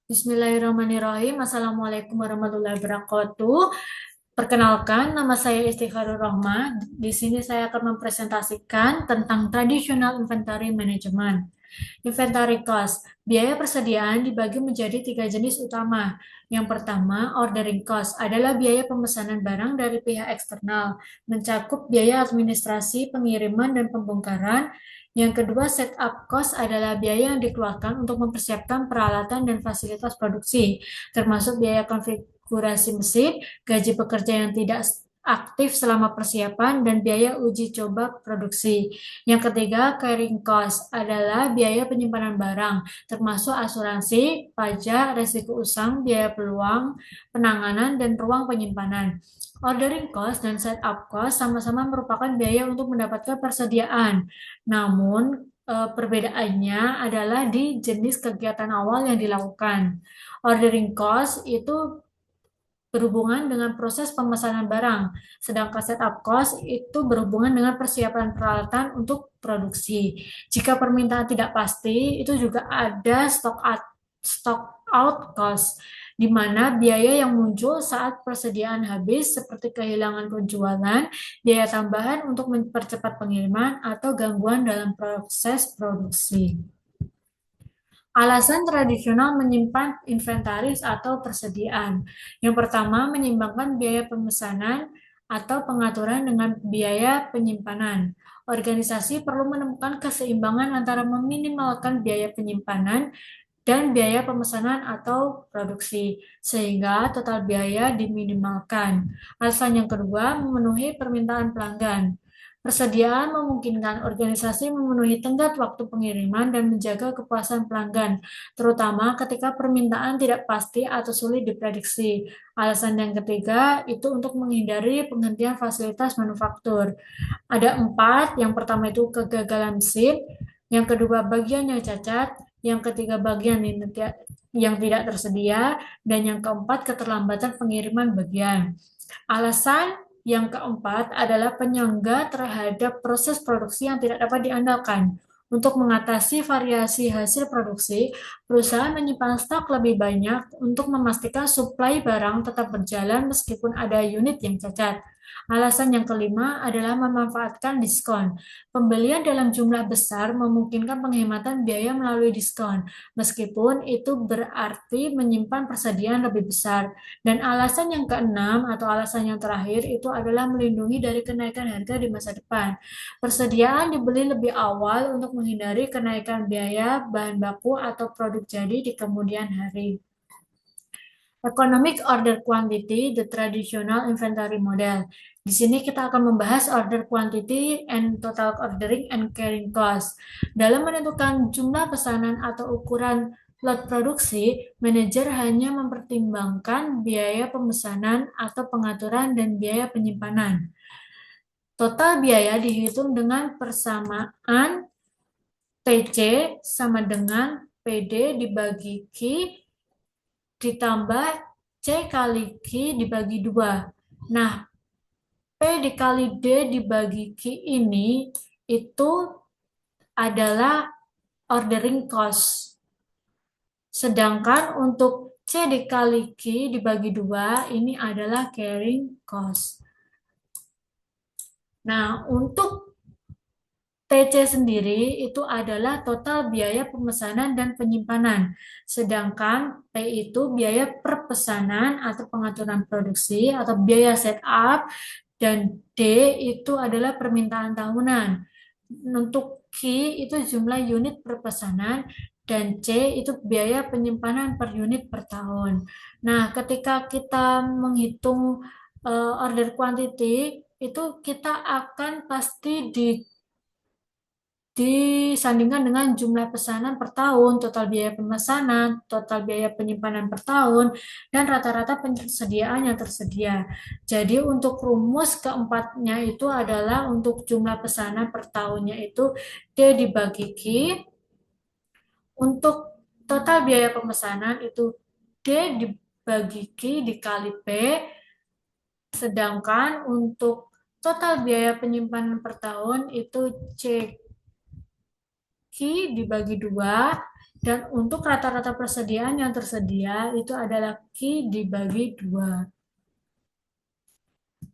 Bismillahirrahmanirrahim. Assalamualaikum warahmatullahi wabarakatuh. Perkenalkan, nama saya Istikharul Rohmah. Di sini saya akan mempresentasikan tentang traditional inventory management. Inventory cost. Biaya persediaan dibagi menjadi tiga jenis utama. Yang pertama, ordering cost adalah biaya pemesanan barang dari pihak eksternal, mencakup biaya administrasi, pengiriman, dan pembongkaran. Yang kedua, setup cost adalah biaya yang dikeluarkan untuk mempersiapkan peralatan dan fasilitas produksi, termasuk biaya konfigurasi mesin, gaji pekerja yang tidak aktif selama persiapan, dan biaya uji coba produksi. Yang ketiga, carrying cost adalah biaya penyimpanan barang, termasuk asuransi, pajak, resiko usang, biaya peluang, penanganan, dan ruang penyimpanan. Ordering cost dan setup cost sama-sama merupakan biaya untuk mendapatkan persediaan. Namun, perbedaannya adalah di jenis kegiatan awal yang dilakukan. Ordering cost itu berhubungan dengan proses pemesanan barang, sedangkan setup cost itu berhubungan dengan persiapan peralatan untuk produksi. Jika permintaan tidak pasti, itu juga ada stock out cost, di mana biaya yang muncul saat persediaan habis seperti kehilangan penjualan, biaya tambahan untuk mempercepat pengiriman, atau gangguan dalam proses produksi. Alasan tradisional menyimpan inventaris atau persediaan. Yang pertama, menyeimbangkan biaya pemesanan atau pengaturan dengan biaya penyimpanan. Organisasi perlu menemukan keseimbangan antara meminimalkan biaya penyimpanan dan biaya pemesanan atau produksi, sehingga total biaya diminimalkan. Alasan yang kedua, memenuhi permintaan pelanggan. Persediaan memungkinkan organisasi memenuhi tenggat waktu pengiriman dan menjaga kepuasan pelanggan, terutama ketika permintaan tidak pasti atau sulit diprediksi. Alasan yang ketiga itu untuk menghindari penghentian fasilitas manufaktur. Ada empat, yang pertama itu kegagalan mesin, yang kedua bagian yang cacat, yang ketiga bagian yang tidak tersedia, dan yang keempat keterlambatan pengiriman bagian. Alasan yang keempat adalah penyangga terhadap proses produksi yang tidak dapat diandalkan. Untuk mengatasi variasi hasil produksi, perusahaan menyimpan stok lebih banyak untuk memastikan suplai barang tetap berjalan meskipun ada unit yang cacat. Alasan yang kelima adalah memanfaatkan diskon. Pembelian dalam jumlah besar memungkinkan penghematan biaya melalui diskon, meskipun itu berarti menyimpan persediaan lebih besar. Dan alasan yang keenam atau alasan yang terakhir itu adalah melindungi dari kenaikan harga di masa depan. Persediaan dibeli lebih awal untuk menghindari kenaikan biaya bahan baku atau produk jadi di kemudian hari. Economic Order Quantity, the Traditional Inventory Model. Di sini kita akan membahas order quantity and total ordering and carrying cost. Dalam menentukan jumlah pesanan atau ukuran lot produksi, manajer hanya mempertimbangkan biaya pemesanan atau pengaturan dan biaya penyimpanan. Total biaya dihitung dengan persamaan TC sama dengan PD dibagi Q ditambah C kali Q dibagi 2. Nah, P dikali D dibagi Q ini itu adalah ordering cost. Sedangkan untuk C dikali Q dibagi 2 ini adalah carrying cost. Nah, untuk TC sendiri itu adalah total biaya pemesanan dan penyimpanan, sedangkan P itu biaya perpesanan atau pengaturan produksi atau biaya setup, dan D itu adalah permintaan tahunan. Untuk Q itu jumlah unit perpesanan, dan C itu biaya penyimpanan per unit per tahun. Nah, ketika kita menghitung order quantity, itu kita akan pasti disandingkan dengan jumlah pesanan per tahun, total biaya pemesanan, total biaya penyimpanan per tahun, dan rata-rata persediaan yang tersedia. Jadi untuk rumus keempatnya itu adalah untuk jumlah pesanan per tahunnya itu D dibagi Q, untuk total biaya pemesanan itu D dibagi Q dikali P, sedangkan untuk total biaya penyimpanan per tahun itu C dibagi 2, dan untuk rata-rata persediaan yang tersedia itu adalah Q dibagi 2.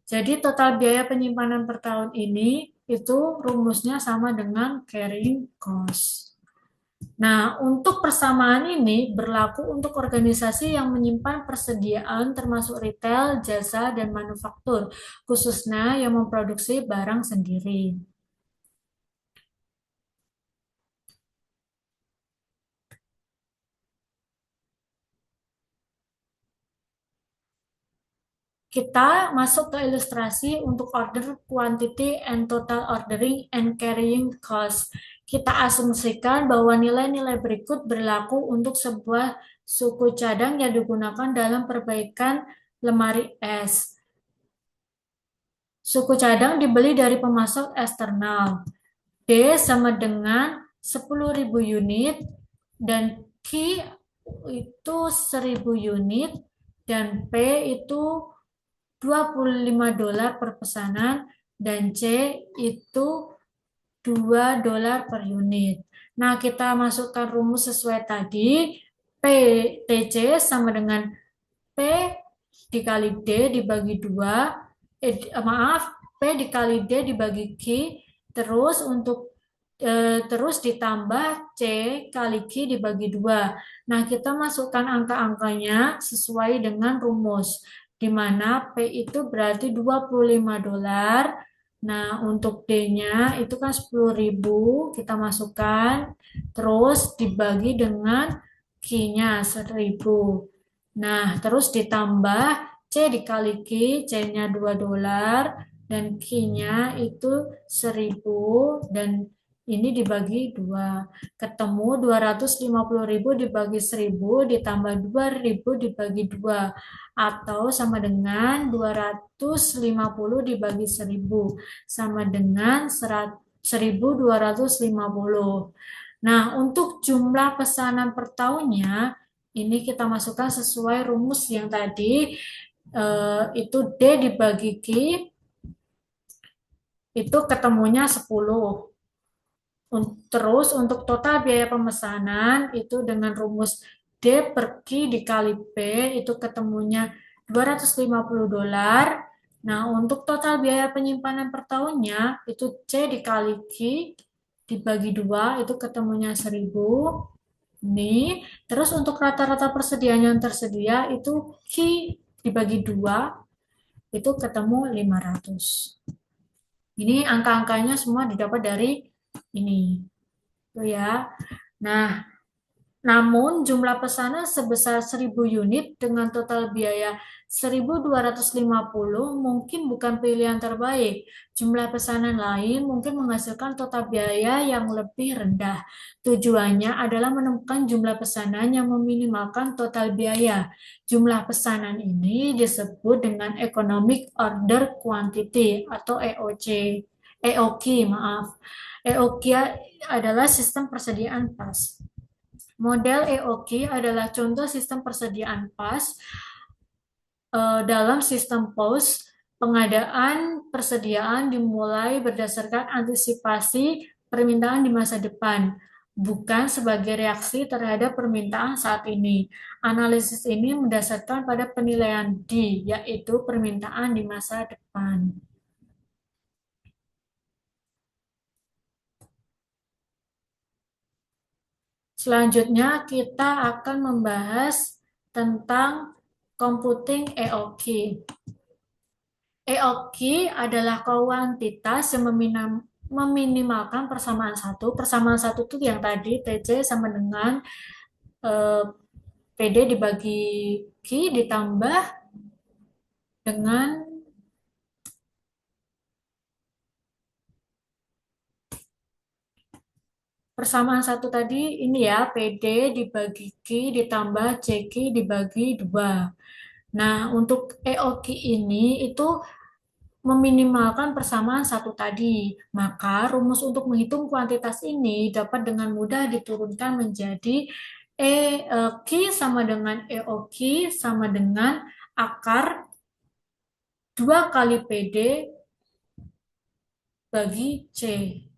Jadi total biaya penyimpanan per tahun ini itu rumusnya sama dengan carrying cost. Nah, untuk persamaan ini berlaku untuk organisasi yang menyimpan persediaan termasuk retail, jasa, dan manufaktur, khususnya yang memproduksi barang sendiri. Kita masuk ke ilustrasi untuk order quantity and total ordering and carrying cost. Kita asumsikan bahwa nilai-nilai berikut berlaku untuk sebuah suku cadang yang digunakan dalam perbaikan lemari es. Suku cadang dibeli dari pemasok eksternal. D sama dengan 10.000 unit dan Q itu 1.000 unit dan P itu $25 per pesanan dan C itu $2 per unit. Nah, kita masukkan rumus sesuai tadi. PTC sama dengan P dikali D dibagi 2. Maaf, P dikali D dibagi Q. Terus untuk terus ditambah C kali Q dibagi 2. Nah, kita masukkan angka-angkanya sesuai dengan rumus, di mana P itu berarti $25. Nah, untuk D-nya itu kan 10.000, kita masukkan, terus dibagi dengan Q-nya 1.000. Nah, terus ditambah C dikali Q, C-nya $2, dan Q-nya itu 1.000, dan ini dibagi 2. Ketemu 250.000 dibagi 1.000 ditambah 2.000 dibagi 2. Atau sama dengan 250 dibagi 1.000. Sama dengan 1.250. Nah, untuk jumlah pesanan per tahunnya, ini kita masukkan sesuai rumus yang tadi, itu D dibagi Q, itu ketemunya 10. Terus untuk total biaya pemesanan itu dengan rumus D per Q dikali P itu ketemunya $250. Nah, untuk total biaya penyimpanan per tahunnya itu C dikali Q dibagi 2 itu ketemunya 1.000. Ini. Terus untuk rata-rata persediaan yang tersedia itu Q dibagi 2 itu ketemu 500. Ini angka-angkanya semua didapat dari ini. Tuh ya. Nah, namun jumlah pesanan sebesar 1.000 unit dengan total biaya 1.250 mungkin bukan pilihan terbaik. Jumlah pesanan lain mungkin menghasilkan total biaya yang lebih rendah. Tujuannya adalah menemukan jumlah pesanan yang meminimalkan total biaya. Jumlah pesanan ini disebut dengan Economic Order Quantity atau EOC. EOQ, maaf. EOQ adalah sistem persediaan pas. Model EOQ adalah contoh sistem persediaan pas dalam sistem POS. Pengadaan persediaan dimulai berdasarkan antisipasi permintaan di masa depan, bukan sebagai reaksi terhadap permintaan saat ini. Analisis ini mendasarkan pada penilaian D, yaitu permintaan di masa depan. Selanjutnya kita akan membahas tentang computing EOQ. EOQ adalah kuantitas yang meminimalkan persamaan satu. Persamaan satu itu yang tadi TC sama dengan PD dibagi Q ditambah dengan persamaan satu tadi ini ya, PD dibagi Q ditambah CQ dibagi 2. Nah, untuk EOQ ini itu meminimalkan persamaan satu tadi. Maka rumus untuk menghitung kuantitas ini dapat dengan mudah diturunkan menjadi Q sama dengan EOQ sama dengan akar 2 kali PD bagi C.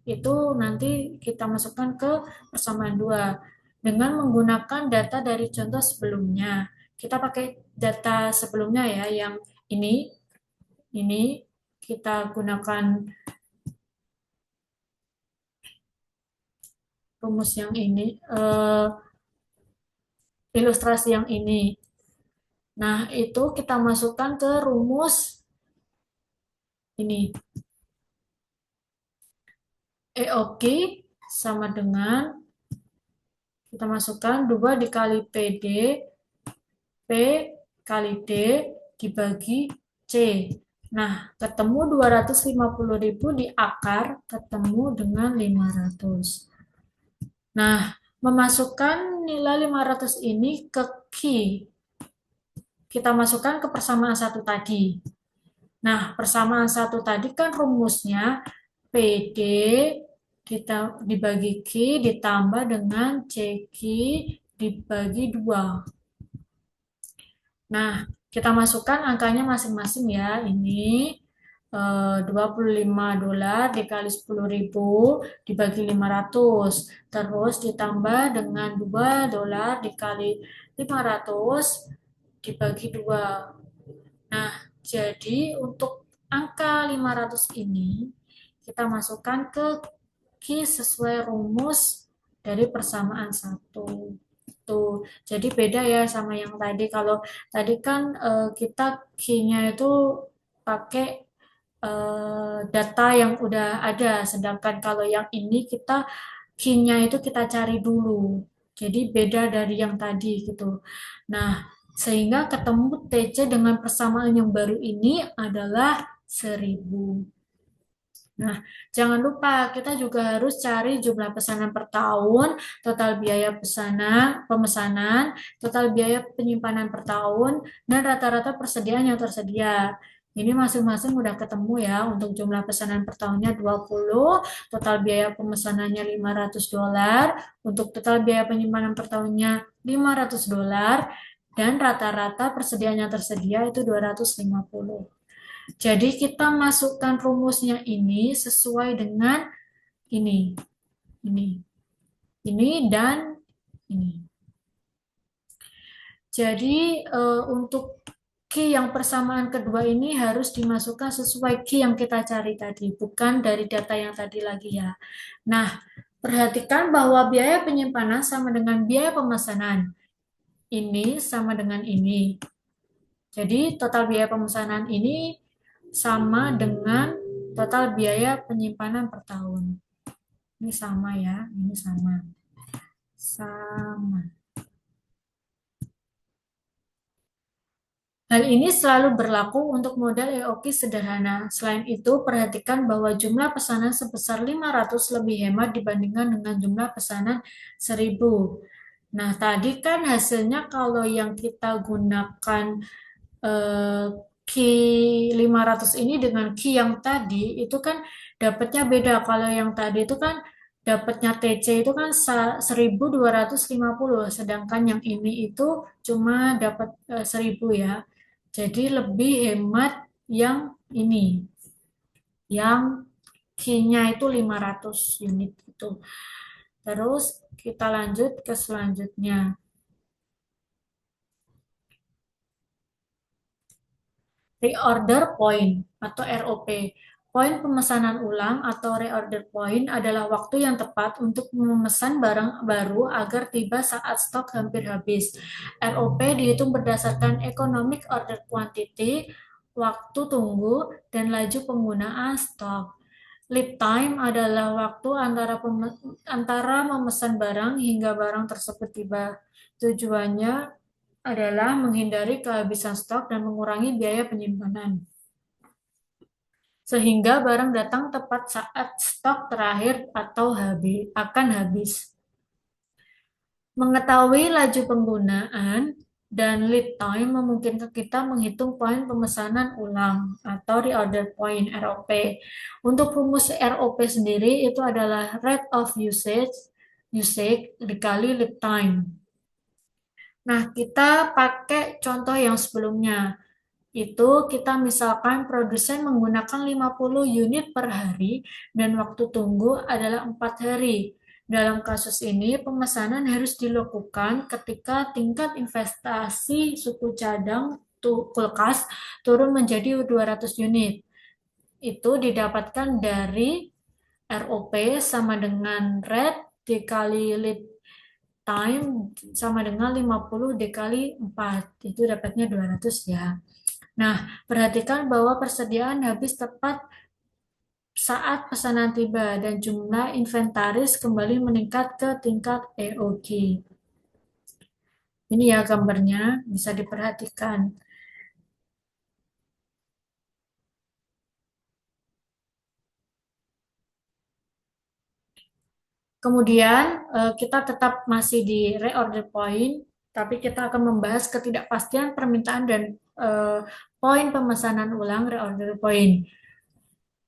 itu nanti kita masukkan ke persamaan dua dengan menggunakan data dari contoh sebelumnya. Kita pakai data sebelumnya ya, yang ini kita gunakan rumus yang ini, ilustrasi yang ini. Nah, itu kita masukkan ke rumus ini. EOQ sama dengan kita masukkan 2 dikali PD, P kali D dibagi C. Nah, ketemu 250.000 di akar, ketemu dengan 500. Nah, memasukkan nilai 500 ini ke Q. Kita masukkan ke persamaan satu tadi. Nah, persamaan satu tadi kan rumusnya PD kita dibagi Q ditambah dengan CQ dibagi 2. Nah, kita masukkan angkanya masing-masing ya. Ini $25 dikali 10.000 dibagi 500. Terus ditambah dengan $2 dikali 500 dibagi 2. Nah, jadi untuk angka 500 ini kita masukkan ke Q sesuai rumus dari persamaan satu. Tuh, jadi beda ya sama yang tadi. Kalau tadi kan kita Q-nya itu pakai data yang udah ada, sedangkan kalau yang ini kita Q-nya itu kita cari dulu. Jadi beda dari yang tadi gitu. Nah, sehingga ketemu TC dengan persamaan yang baru ini adalah 1.000. Nah, jangan lupa kita juga harus cari jumlah pesanan per tahun, total biaya pemesanan, total biaya penyimpanan per tahun, dan rata-rata persediaan yang tersedia. Ini masing-masing udah ketemu ya. Untuk jumlah pesanan per tahunnya 20, total biaya pemesanannya $500, untuk total biaya penyimpanan per tahunnya $500, dan rata-rata persediaan yang tersedia itu 250. Jadi kita masukkan rumusnya ini sesuai dengan ini, ini, ini dan ini. Jadi untuk key yang persamaan kedua ini harus dimasukkan sesuai key yang kita cari tadi, bukan dari data yang tadi lagi ya. Nah, perhatikan bahwa biaya penyimpanan sama dengan biaya pemesanan. Ini sama dengan ini. Jadi total biaya pemesanan ini sama dengan total biaya penyimpanan per tahun. Ini sama ya, ini sama. Sama. Hal ini selalu berlaku untuk model EOQ sederhana. Selain itu, perhatikan bahwa jumlah pesanan sebesar 500 lebih hemat dibandingkan dengan jumlah pesanan 1.000. Nah, tadi kan hasilnya kalau yang kita gunakan key 500 ini dengan key yang tadi itu kan dapatnya beda. Kalau yang tadi itu kan dapatnya TC itu kan 1.250, sedangkan yang ini itu cuma dapat 1.000 ya. Jadi lebih hemat yang ini, yang key-nya itu 500 unit itu. Terus kita lanjut ke selanjutnya. Reorder point atau ROP. Poin pemesanan ulang atau reorder point adalah waktu yang tepat untuk memesan barang baru agar tiba saat stok hampir habis. ROP dihitung berdasarkan Economic Order Quantity, waktu tunggu, dan laju penggunaan stok. Lead time adalah waktu antara memesan barang hingga barang tersebut tiba. Tujuannya adalah menghindari kehabisan stok dan mengurangi biaya penyimpanan, sehingga barang datang tepat saat stok terakhir atau akan habis. Mengetahui laju penggunaan dan lead time memungkinkan kita menghitung poin pemesanan ulang atau reorder point ROP. Untuk rumus ROP sendiri itu adalah rate of usage dikali lead time. Nah, kita pakai contoh yang sebelumnya. Itu kita misalkan produsen menggunakan 50 unit per hari dan waktu tunggu adalah 4 hari. Dalam kasus ini, pemesanan harus dilakukan ketika tingkat investasi suku cadang kulkas turun menjadi 200 unit. Itu didapatkan dari ROP sama dengan rate dikali lead time sama dengan 50 dikali 4. Itu dapatnya 200 ya. Nah, perhatikan bahwa persediaan habis tepat saat pesanan tiba dan jumlah inventaris kembali meningkat ke tingkat EOQ. Ini ya gambarnya, bisa diperhatikan. Kemudian kita tetap masih di reorder point, tapi kita akan membahas ketidakpastian permintaan dan eh, poin pemesanan ulang reorder point.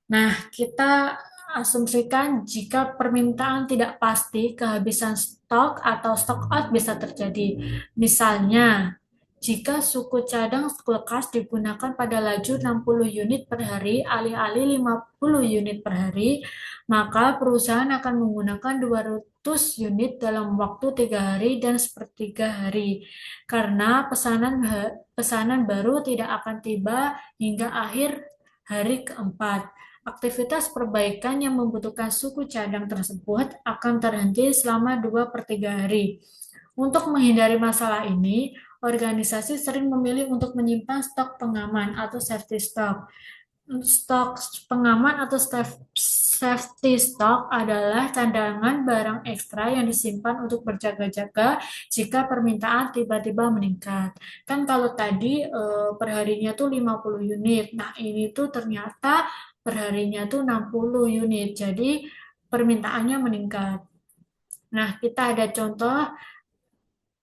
Nah, kita asumsikan jika permintaan tidak pasti, kehabisan stok atau stock out bisa terjadi. Misalnya, jika suku cadang kulkas digunakan pada laju 60 unit per hari alih-alih 50 unit per hari, maka perusahaan akan menggunakan 200 unit dalam waktu 3 hari dan sepertiga hari. Karena pesanan baru tidak akan tiba hingga akhir hari keempat. Aktivitas perbaikan yang membutuhkan suku cadang tersebut akan terhenti selama 2 per 3 hari. Untuk menghindari masalah ini, organisasi sering memilih untuk menyimpan stok pengaman atau safety stock. Stok pengaman atau safety stock adalah cadangan barang ekstra yang disimpan untuk berjaga-jaga jika permintaan tiba-tiba meningkat. Kan kalau tadi perharinya tuh 50 unit. Nah, ini tuh ternyata perharinya tuh 60 unit. Jadi permintaannya meningkat. Nah, kita ada contoh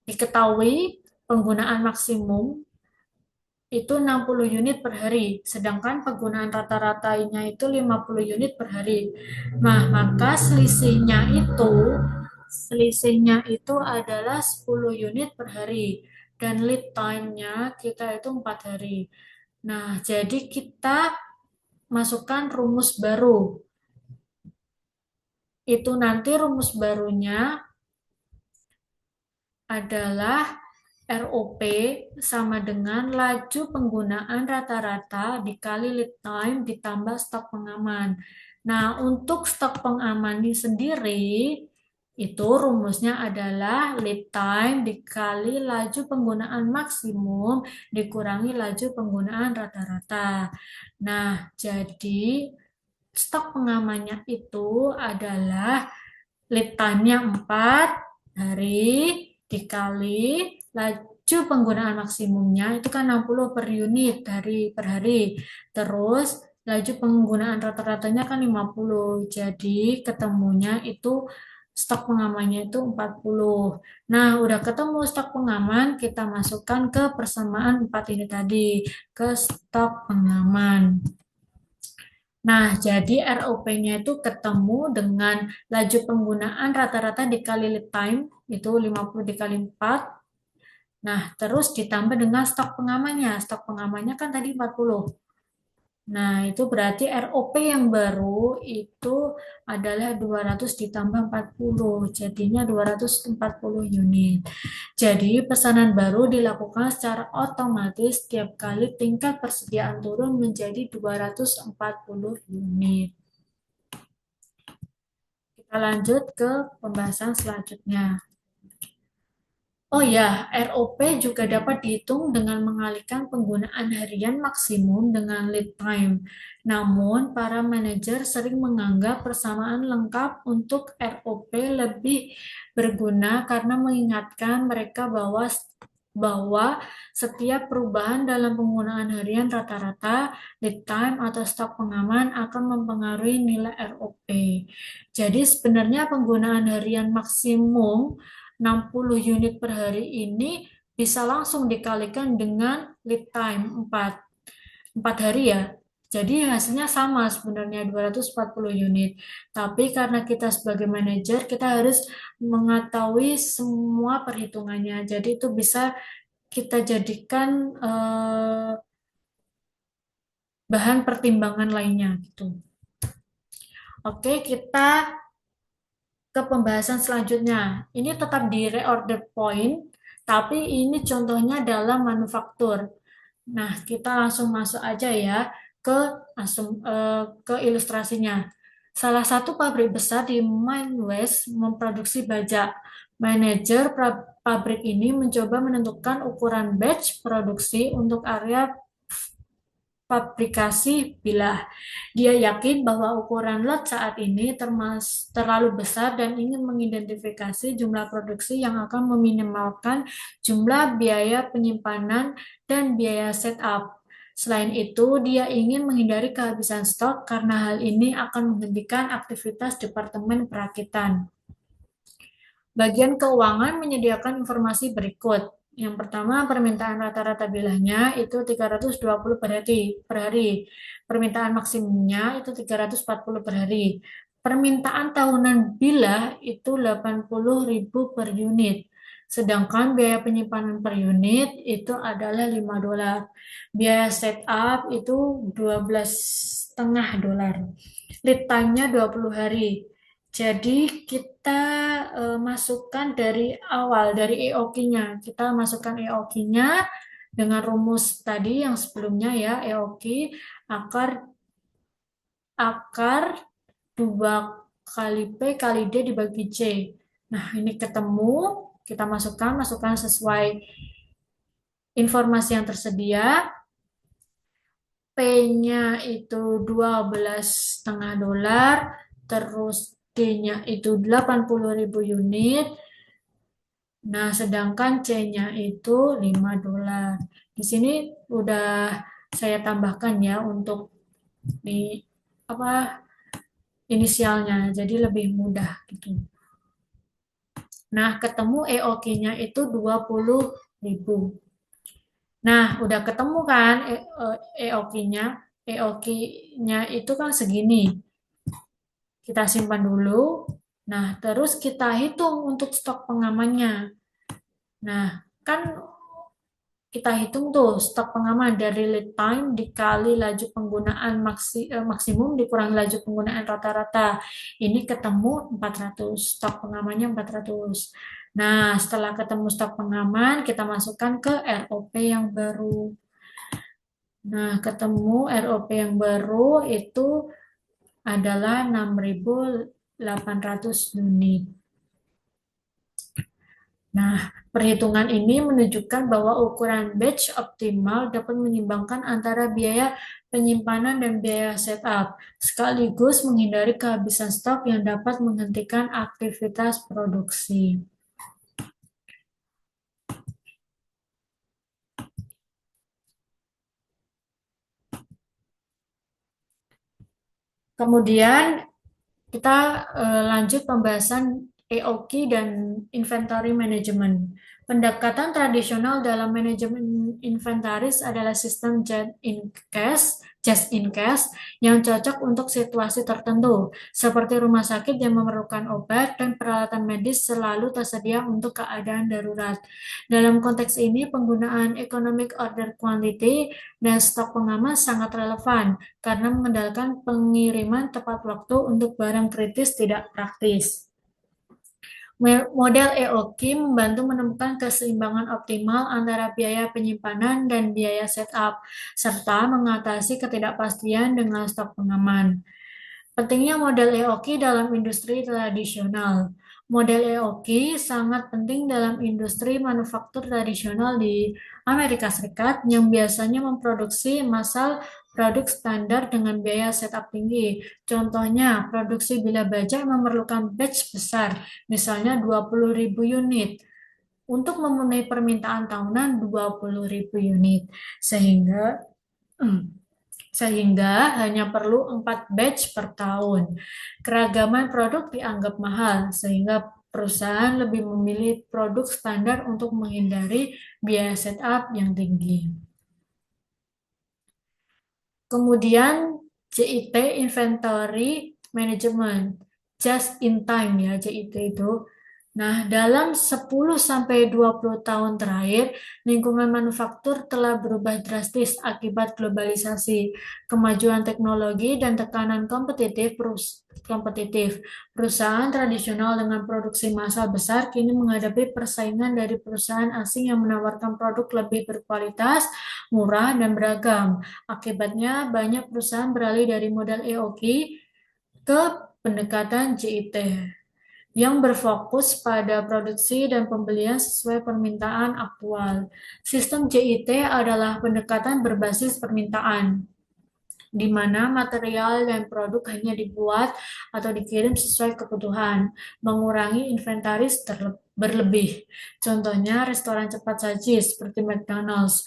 diketahui penggunaan maksimum itu 60 unit per hari, sedangkan penggunaan rata-ratanya itu 50 unit per hari. Nah, maka selisihnya itu adalah 10 unit per hari dan lead time-nya kita itu 4 hari. Nah, jadi kita masukkan rumus baru. Itu nanti rumus barunya adalah ROP sama dengan laju penggunaan rata-rata dikali lead time ditambah stok pengaman. Nah, untuk stok pengaman ini sendiri, itu rumusnya adalah lead time dikali laju penggunaan maksimum dikurangi laju penggunaan rata-rata. Nah, jadi stok pengamannya itu adalah lead time-nya 4 hari dikali laju penggunaan maksimumnya itu kan 60 per unit per hari. Terus laju penggunaan rata-ratanya kan 50. Jadi ketemunya itu stok pengamannya itu 40. Nah, udah ketemu stok pengaman, kita masukkan ke persamaan 4 ini tadi, ke stok pengaman. Nah, jadi ROP-nya itu ketemu dengan laju penggunaan rata-rata dikali lead time, itu 50 dikali 4. Nah, terus ditambah dengan stok pengamannya. Stok pengamannya kan tadi 40. Nah, itu berarti ROP yang baru itu adalah 200 ditambah 40. Jadinya 240 unit. Jadi, pesanan baru dilakukan secara otomatis setiap kali tingkat persediaan turun menjadi 240 unit. Kita lanjut ke pembahasan selanjutnya. Oh ya, ROP juga dapat dihitung dengan mengalihkan penggunaan harian maksimum dengan lead time. Namun, para manajer sering menganggap persamaan lengkap untuk ROP lebih berguna karena mengingatkan mereka bahwa setiap perubahan dalam penggunaan harian rata-rata, lead time, atau stok pengaman akan mempengaruhi nilai ROP. Jadi sebenarnya penggunaan harian maksimum 60 unit per hari ini bisa langsung dikalikan dengan lead time 4 hari ya. Jadi hasilnya sama sebenarnya 240 unit. Tapi karena kita sebagai manajer, kita harus mengetahui semua perhitungannya. Jadi itu bisa kita jadikan bahan pertimbangan lainnya gitu. Oke, kita ke pembahasan selanjutnya. Ini tetap di reorder point, tapi ini contohnya dalam manufaktur. Nah, kita langsung masuk aja ya ke ke ilustrasinya. Salah satu pabrik besar di Maine West memproduksi baja. Manajer pabrik ini mencoba menentukan ukuran batch produksi untuk area fabrikasi bilah. Dia yakin bahwa ukuran lot saat ini terlalu besar dan ingin mengidentifikasi jumlah produksi yang akan meminimalkan jumlah biaya penyimpanan dan biaya setup. Selain itu, dia ingin menghindari kehabisan stok karena hal ini akan menghentikan aktivitas Departemen Perakitan. Bagian keuangan menyediakan informasi berikut. Yang pertama, permintaan rata-rata bilahnya itu 320 per hari. Permintaan maksimumnya itu 340 per hari. Permintaan tahunan bilah itu 80.000 per unit. Sedangkan biaya penyimpanan per unit itu adalah $5. Biaya setup itu 12,5 dolar. Lead time-nya 20 hari. Jadi kita masukkan dari awal, dari EOQ-nya. Kita masukkan EOQ-nya dengan rumus tadi yang sebelumnya ya, EOQ akar akar 2 kali P kali D dibagi C. Nah, ini ketemu, kita masukkan sesuai informasi yang tersedia. P-nya itu 12,5 dolar, terus D-nya itu 80.000 unit. Nah, sedangkan C-nya itu 5 dolar. Di sini udah saya tambahkan ya untuk di apa inisialnya, jadi lebih mudah gitu. Nah, ketemu EOQ-nya itu 20.000. Nah, udah ketemu kan EOQ-nya? EOQ-nya itu kan segini. Kita simpan dulu. Nah, terus kita hitung untuk stok pengamannya. Nah, kan kita hitung tuh stok pengaman dari lead time dikali laju penggunaan maksimum dikurangi laju penggunaan rata-rata. Ini ketemu 400, stok pengamannya 400. Nah, setelah ketemu stok pengaman, kita masukkan ke ROP yang baru. Nah, ketemu ROP yang baru itu adalah 6.800 unit. Nah, perhitungan ini menunjukkan bahwa ukuran batch optimal dapat menyeimbangkan antara biaya penyimpanan dan biaya setup, sekaligus menghindari kehabisan stok yang dapat menghentikan aktivitas produksi. Kemudian kita lanjut pembahasan EOQ dan Inventory Management. Pendekatan tradisional dalam manajemen inventaris adalah sistem just in case yang cocok untuk situasi tertentu, seperti rumah sakit yang memerlukan obat dan peralatan medis selalu tersedia untuk keadaan darurat. Dalam konteks ini, penggunaan economic order quantity dan stok pengaman sangat relevan karena mengandalkan pengiriman tepat waktu untuk barang kritis tidak praktis. Model EOQ membantu menemukan keseimbangan optimal antara biaya penyimpanan dan biaya setup, serta mengatasi ketidakpastian dengan stok pengaman. Pentingnya model EOQ dalam industri tradisional. Model EOQ sangat penting dalam industri manufaktur tradisional di Amerika Serikat yang biasanya memproduksi massal produk standar dengan biaya setup tinggi. Contohnya, produksi bila baja memerlukan batch besar, misalnya 20.000 unit, untuk memenuhi permintaan tahunan 20.000 unit. Sehingga hanya perlu 4 batch per tahun. Keragaman produk dianggap mahal, sehingga perusahaan lebih memilih produk standar untuk menghindari biaya setup yang tinggi. Kemudian JIT Inventory Management, just in time ya JIT itu. Nah, dalam 10-20 tahun terakhir, lingkungan manufaktur telah berubah drastis akibat globalisasi, kemajuan teknologi, dan tekanan kompetitif. Perusahaan tradisional dengan produksi massal besar kini menghadapi persaingan dari perusahaan asing yang menawarkan produk lebih berkualitas, murah, dan beragam. Akibatnya, banyak perusahaan beralih dari model EOQ ke pendekatan JIT yang berfokus pada produksi dan pembelian sesuai permintaan aktual. Sistem JIT adalah pendekatan berbasis permintaan, di mana material dan produk hanya dibuat atau dikirim sesuai kebutuhan, mengurangi inventaris berlebih. Contohnya restoran cepat saji seperti McDonald's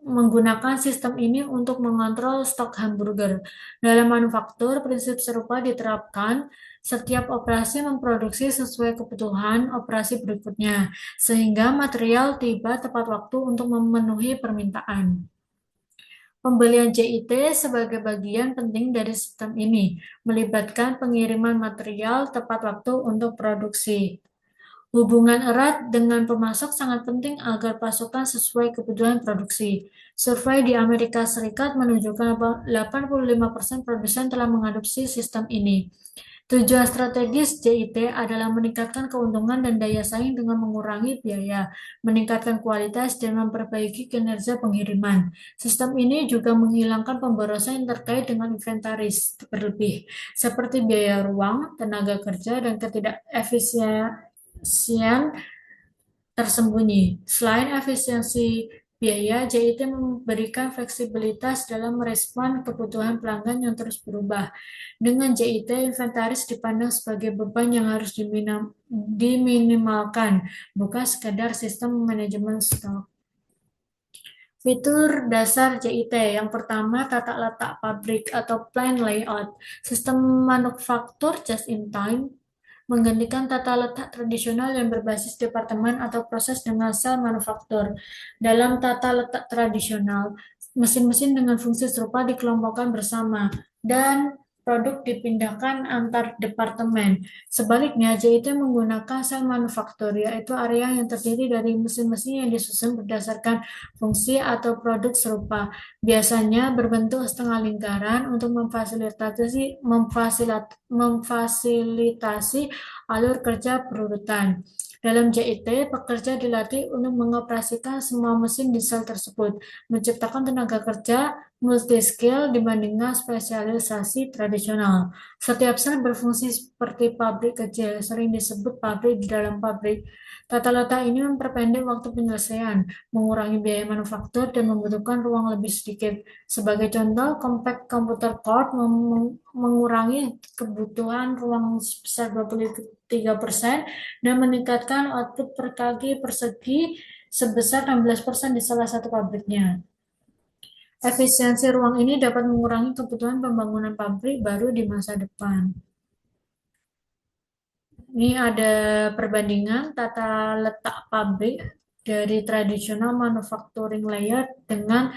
menggunakan sistem ini untuk mengontrol stok hamburger. Dalam manufaktur, prinsip serupa diterapkan. Setiap operasi memproduksi sesuai kebutuhan operasi berikutnya, sehingga material tiba tepat waktu untuk memenuhi permintaan. Pembelian JIT sebagai bagian penting dari sistem ini melibatkan pengiriman material tepat waktu untuk produksi. Hubungan erat dengan pemasok sangat penting agar pasokan sesuai kebutuhan produksi. Survei di Amerika Serikat menunjukkan bahwa 85% produsen telah mengadopsi sistem ini. Tujuan strategis JIT adalah meningkatkan keuntungan dan daya saing dengan mengurangi biaya, meningkatkan kualitas, dan memperbaiki kinerja pengiriman. Sistem ini juga menghilangkan pemborosan yang terkait dengan inventaris berlebih, seperti biaya ruang, tenaga kerja, dan ketidakefisien tersembunyi. Selain efisiensi biaya, JIT memberikan fleksibilitas dalam merespon kebutuhan pelanggan yang terus berubah. Dengan JIT, inventaris dipandang sebagai beban yang harus diminimalkan, bukan sekadar sistem manajemen stok. Fitur dasar JIT yang pertama, tata letak pabrik atau plant layout. Sistem manufaktur just in time menggantikan tata letak tradisional yang berbasis departemen atau proses dengan sel manufaktur. Dalam tata letak tradisional, mesin-mesin dengan fungsi serupa dikelompokkan bersama dan produk dipindahkan antar departemen. Sebaliknya, JIT menggunakan sel manufaktur, yaitu area yang terdiri dari mesin-mesin yang disusun berdasarkan fungsi atau produk serupa, biasanya berbentuk setengah lingkaran untuk memfasilitasi alur kerja berurutan. Dalam JIT, pekerja dilatih untuk mengoperasikan semua mesin di sel tersebut, menciptakan tenaga kerja multi-skill dibandingkan spesialisasi tradisional. Setiap sel berfungsi seperti pabrik kecil, sering disebut pabrik di dalam pabrik. Tata letak ini memperpendek waktu penyelesaian, mengurangi biaya manufaktur, dan membutuhkan ruang lebih sedikit. Sebagai contoh, Compact Computer Corp mengurangi kebutuhan ruang sebesar 23% dan meningkatkan output per kaki persegi sebesar 16% di salah satu pabriknya. Efisiensi ruang ini dapat mengurangi kebutuhan pembangunan pabrik baru di masa depan. Ini ada perbandingan tata letak pabrik dari tradisional manufacturing layout dengan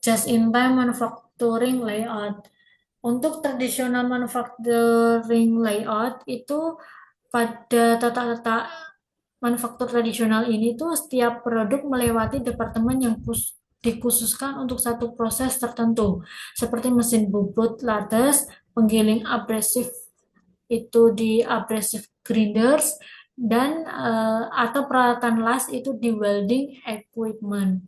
just-in-time manufacturing layout. Untuk tradisional manufacturing layout itu pada tata letak manufaktur tradisional ini tuh setiap produk melewati departemen yang dikhususkan untuk satu proses tertentu, seperti mesin bubut lattes, penggiling abrasif itu di abrasive grinders, dan atau peralatan las itu di welding equipment.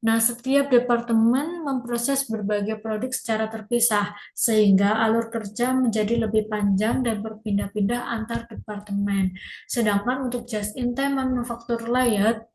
Nah, setiap departemen memproses berbagai produk secara terpisah, sehingga alur kerja menjadi lebih panjang dan berpindah-pindah antar departemen. Sedangkan untuk just-in-time manufacture layout,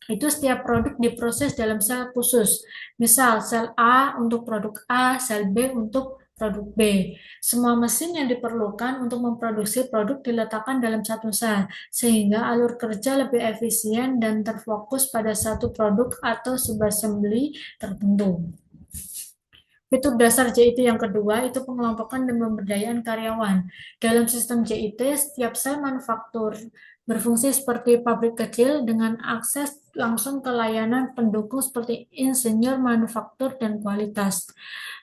itu setiap produk diproses dalam sel khusus. Misal, sel A untuk produk A, sel B untuk produk B. Semua mesin yang diperlukan untuk memproduksi produk diletakkan dalam satu sel, sehingga alur kerja lebih efisien dan terfokus pada satu produk atau subassembly tertentu. Fitur dasar JIT yang kedua itu pengelompokan dan pemberdayaan karyawan. Dalam sistem JIT, setiap sel manufaktur berfungsi seperti pabrik kecil dengan akses langsung ke layanan pendukung seperti insinyur, manufaktur, dan kualitas.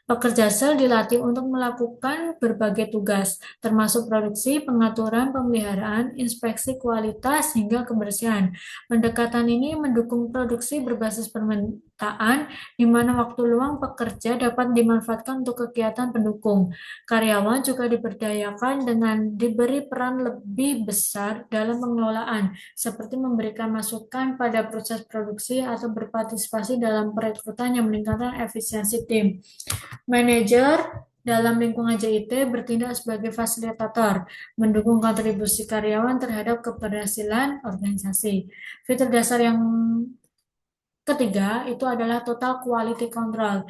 Pekerja sel dilatih untuk melakukan berbagai tugas, termasuk produksi, pengaturan, pemeliharaan, inspeksi kualitas, hingga kebersihan. Pendekatan ini mendukung produksi berbasis permintaan, di mana waktu luang pekerja dapat dimanfaatkan untuk kegiatan pendukung. Karyawan juga diberdayakan dengan diberi peran lebih besar dalam pengelolaan, seperti memberikan masukan pada proses produksi atau berpartisipasi dalam perekrutan yang meningkatkan efisiensi tim. Manajer dalam lingkungan JIT bertindak sebagai fasilitator, mendukung kontribusi karyawan terhadap keberhasilan organisasi. Fitur dasar yang ketiga itu adalah total quality control.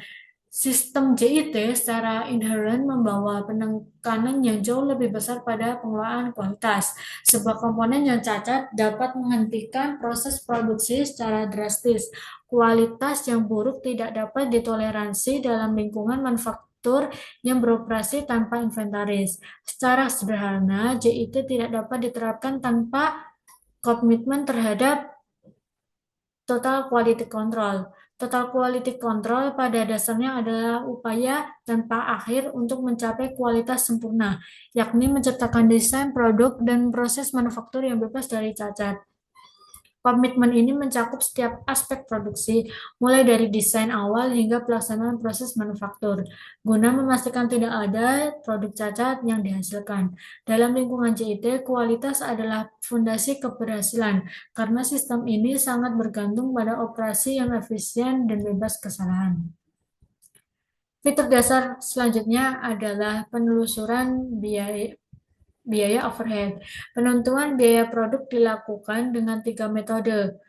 Sistem JIT secara inherent membawa penekanan yang jauh lebih besar pada pengelolaan kualitas. Sebuah komponen yang cacat dapat menghentikan proses produksi secara drastis. Kualitas yang buruk tidak dapat ditoleransi dalam lingkungan manufaktur yang beroperasi tanpa inventaris. Secara sederhana, JIT tidak dapat diterapkan tanpa komitmen terhadap Total Quality Control. Total Quality Control pada dasarnya adalah upaya tanpa akhir untuk mencapai kualitas sempurna, yakni menciptakan desain produk dan proses manufaktur yang bebas dari cacat. Komitmen ini mencakup setiap aspek produksi, mulai dari desain awal hingga pelaksanaan proses manufaktur, guna memastikan tidak ada produk cacat yang dihasilkan. Dalam lingkungan JIT, kualitas adalah fondasi keberhasilan, karena sistem ini sangat bergantung pada operasi yang efisien dan bebas kesalahan. Fitur dasar selanjutnya adalah penelusuran biaya overhead. Penentuan biaya produk dilakukan dengan 3 metode: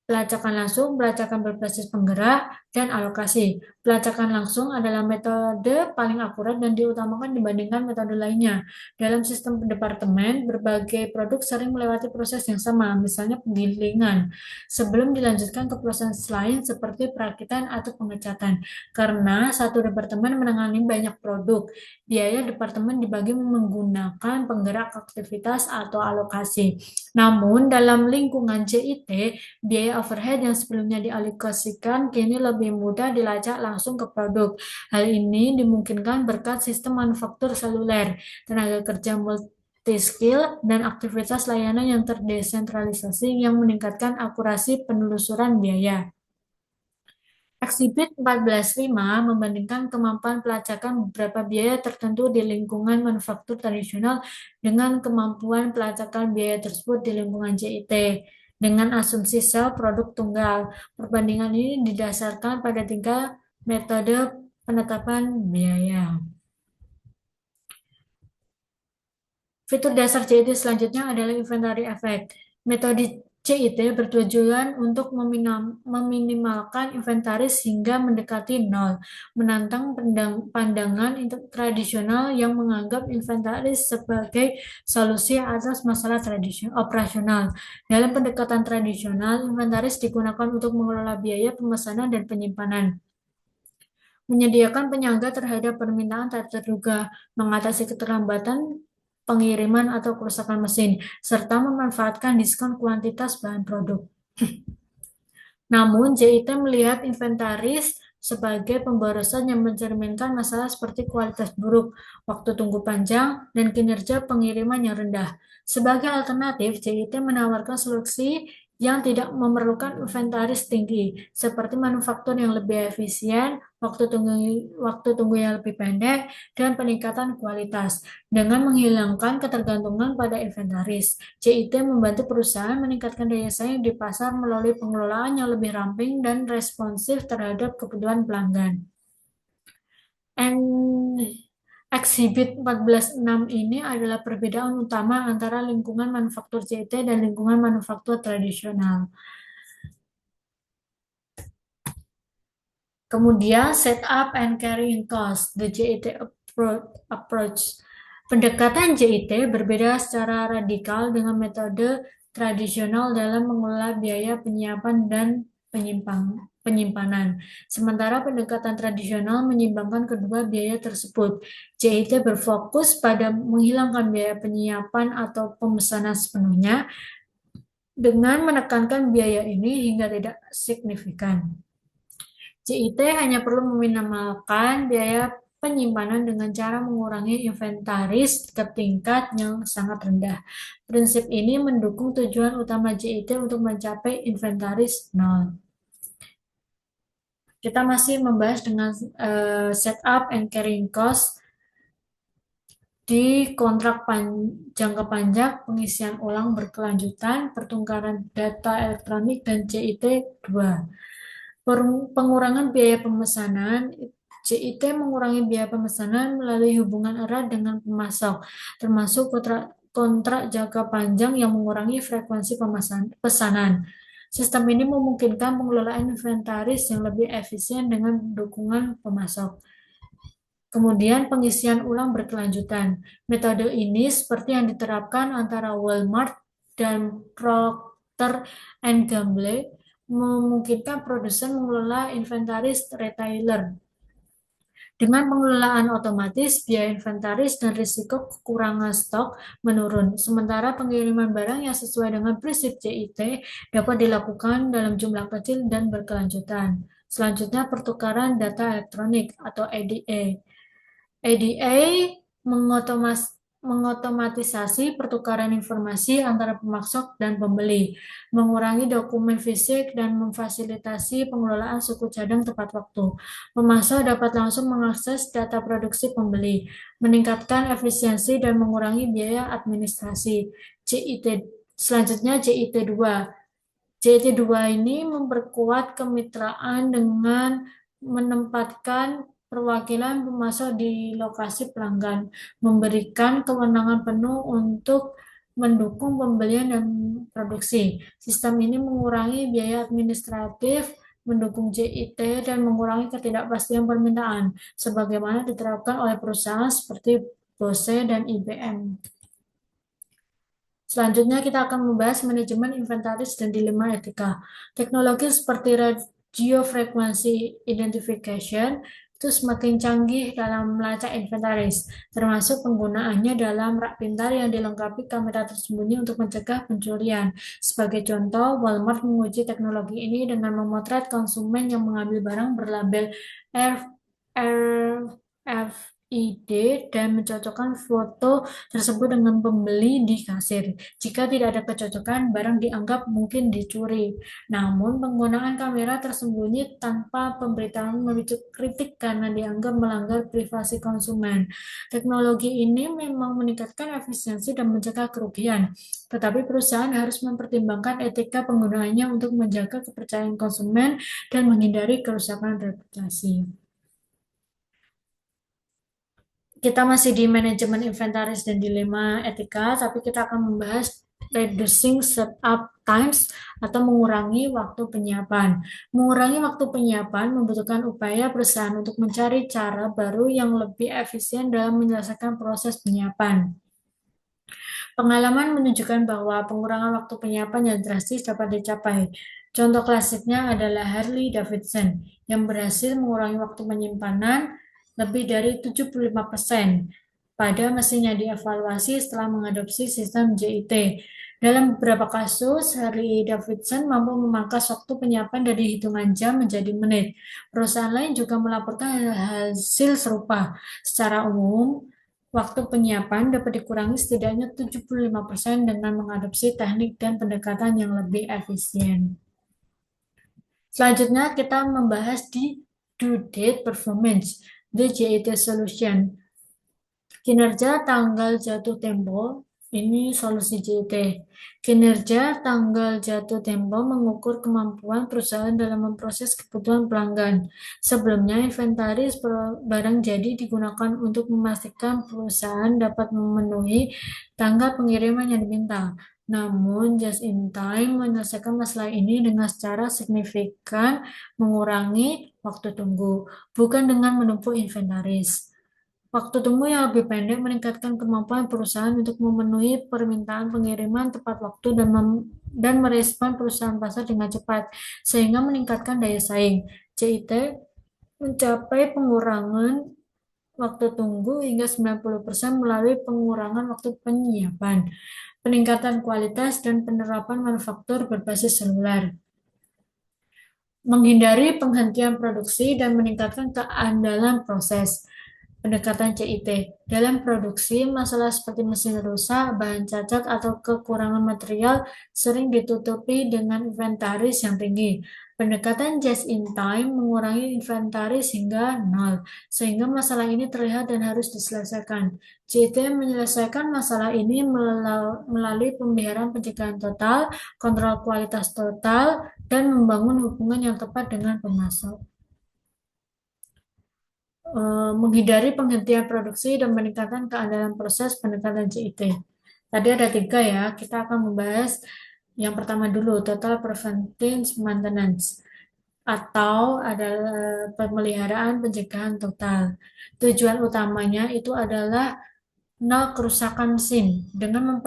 pelacakan langsung, pelacakan berbasis penggerak, dan alokasi. Pelacakan langsung adalah metode paling akurat dan diutamakan dibandingkan metode lainnya. Dalam sistem departemen, berbagai produk sering melewati proses yang sama, misalnya penggilingan, sebelum dilanjutkan ke proses lain seperti perakitan atau pengecatan. Karena satu departemen menangani banyak produk, biaya departemen dibagi menggunakan penggerak aktivitas atau alokasi. Namun, dalam lingkungan JIT, biaya overhead yang sebelumnya dialokasikan kini lebih mudah dilacak langsung ke produk. Hal ini dimungkinkan berkat sistem manufaktur seluler, tenaga kerja multi-skill, dan aktivitas layanan yang terdesentralisasi yang meningkatkan akurasi penelusuran biaya. Eksibit 14.5 membandingkan kemampuan pelacakan beberapa biaya tertentu di lingkungan manufaktur tradisional dengan kemampuan pelacakan biaya tersebut di lingkungan JIT dengan asumsi sel produk tunggal. Perbandingan ini didasarkan pada 3 metode penetapan biaya. Fitur dasar JIT selanjutnya adalah inventory effect. Metode JIT bertujuan untuk meminimalkan inventaris hingga mendekati nol, menantang pandangan tradisional yang menganggap inventaris sebagai solusi atas masalah operasional. Dalam pendekatan tradisional, inventaris digunakan untuk mengelola biaya pemesanan dan penyimpanan, menyediakan penyangga terhadap permintaan tak terduga, mengatasi keterlambatan pengiriman atau kerusakan mesin, serta memanfaatkan diskon kuantitas bahan produk. Namun, JIT melihat inventaris sebagai pemborosan yang mencerminkan masalah seperti kualitas buruk, waktu tunggu panjang, dan kinerja pengiriman yang rendah. Sebagai alternatif, JIT menawarkan solusi yang tidak memerlukan inventaris tinggi, seperti manufaktur yang lebih efisien, waktu tunggu yang lebih pendek, dan peningkatan kualitas. Dengan menghilangkan ketergantungan pada inventaris, JIT membantu perusahaan meningkatkan daya saing di pasar melalui pengelolaan yang lebih ramping dan responsif terhadap kebutuhan pelanggan. Eksibit 14.6 ini adalah perbedaan utama antara lingkungan manufaktur JIT dan lingkungan manufaktur tradisional. Kemudian, setup and carrying cost, the JIT approach. Pendekatan JIT berbeda secara radikal dengan metode tradisional dalam mengelola biaya penyiapan dan penyimpanan. Sementara pendekatan tradisional menyeimbangkan kedua biaya tersebut. JIT berfokus pada menghilangkan biaya penyiapan atau pemesanan sepenuhnya, dengan menekankan biaya ini hingga tidak signifikan. CIT hanya perlu meminimalkan biaya penyimpanan dengan cara mengurangi inventaris ke tingkat yang sangat rendah. Prinsip ini mendukung tujuan utama JIT untuk mencapai inventaris nol. Kita masih membahas dengan setup and carrying cost di kontrak jangka panjang, pengisian ulang berkelanjutan, pertukaran data elektronik, dan CIT 2. Pengurangan biaya pemesanan, CIT mengurangi biaya pemesanan melalui hubungan erat dengan pemasok, termasuk kontrak jangka panjang yang mengurangi frekuensi pesanan. Sistem ini memungkinkan pengelolaan inventaris yang lebih efisien dengan dukungan pemasok. Kemudian pengisian ulang berkelanjutan. Metode ini seperti yang diterapkan antara Walmart dan Procter and Gamble memungkinkan produsen mengelola inventaris retailer. Dengan pengelolaan otomatis, biaya inventaris dan risiko kekurangan stok menurun. Sementara pengiriman barang yang sesuai dengan prinsip CIT dapat dilakukan dalam jumlah kecil dan berkelanjutan. Selanjutnya, pertukaran data elektronik atau EDA. EDA mengotomatisasi pertukaran informasi antara pemasok dan pembeli, mengurangi dokumen fisik, dan memfasilitasi pengelolaan suku cadang tepat waktu. Pemasok dapat langsung mengakses data produksi pembeli, meningkatkan efisiensi dan mengurangi biaya administrasi. CIT Selanjutnya CIT 2. CIT 2 ini memperkuat kemitraan dengan menempatkan perwakilan pemasok di lokasi pelanggan, memberikan kewenangan penuh untuk mendukung pembelian dan produksi. Sistem ini mengurangi biaya administratif, mendukung JIT, dan mengurangi ketidakpastian permintaan, sebagaimana diterapkan oleh perusahaan seperti Bose dan IBM. Selanjutnya kita akan membahas manajemen inventaris dan dilema etika. Teknologi seperti radio frequency identification itu semakin canggih dalam melacak inventaris, termasuk penggunaannya dalam rak pintar yang dilengkapi kamera tersembunyi untuk mencegah pencurian. Sebagai contoh, Walmart menguji teknologi ini dengan memotret konsumen yang mengambil barang berlabel RFID dan mencocokkan foto tersebut dengan pembeli di kasir. Jika tidak ada kecocokan, barang dianggap mungkin dicuri. Namun, penggunaan kamera tersembunyi tanpa pemberitahuan memicu kritik karena dianggap melanggar privasi konsumen. Teknologi ini memang meningkatkan efisiensi dan mencegah kerugian, tetapi perusahaan harus mempertimbangkan etika penggunaannya untuk menjaga kepercayaan konsumen dan menghindari kerusakan reputasi. Kita masih di manajemen inventaris dan dilema etika, tapi kita akan membahas reducing setup times atau mengurangi waktu penyiapan. Mengurangi waktu penyiapan membutuhkan upaya perusahaan untuk mencari cara baru yang lebih efisien dalam menyelesaikan proses penyiapan. Pengalaman menunjukkan bahwa pengurangan waktu penyiapan yang drastis dapat dicapai. Contoh klasiknya adalah Harley Davidson yang berhasil mengurangi waktu penyimpanan lebih dari 75% pada mesin yang dievaluasi setelah mengadopsi sistem JIT. Dalam beberapa kasus, Harley Davidson mampu memangkas waktu penyiapan dari hitungan jam menjadi menit. Perusahaan lain juga melaporkan hasil serupa. Secara umum, waktu penyiapan dapat dikurangi setidaknya 75% dengan mengadopsi teknik dan pendekatan yang lebih efisien. Selanjutnya kita membahas di due date performance, the JIT solution. Kinerja tanggal jatuh tempo, ini solusi JIT. Kinerja tanggal jatuh tempo mengukur kemampuan perusahaan dalam memproses kebutuhan pelanggan. Sebelumnya, inventaris barang jadi digunakan untuk memastikan perusahaan dapat memenuhi tanggal pengiriman yang diminta. Namun, just in time menyelesaikan masalah ini dengan secara signifikan mengurangi waktu tunggu, bukan dengan menumpuk inventaris. Waktu tunggu yang lebih pendek meningkatkan kemampuan perusahaan untuk memenuhi permintaan pengiriman tepat waktu dan merespon perusahaan pasar dengan cepat, sehingga meningkatkan daya saing. CIT mencapai pengurangan waktu tunggu hingga 90% melalui pengurangan waktu penyiapan. peningkatan kualitas, dan penerapan manufaktur berbasis seluler. Menghindari penghentian produksi dan meningkatkan keandalan proses. Pendekatan CIT. Dalam produksi, masalah seperti mesin rusak, bahan cacat, atau kekurangan material sering ditutupi dengan inventaris yang tinggi. Pendekatan just in time mengurangi inventaris hingga nol, sehingga masalah ini terlihat dan harus diselesaikan. CIT menyelesaikan masalah ini melalui pemeliharaan pencegahan total, kontrol kualitas total, dan membangun hubungan yang tepat dengan pemasok. Menghindari penghentian produksi dan meningkatkan keandalan proses pendekatan CIT. Tadi ada 3 ya, kita akan membahas yang pertama dulu, total preventive maintenance atau adalah pemeliharaan pencegahan total. Tujuan utamanya itu adalah nol kerusakan mesin dengan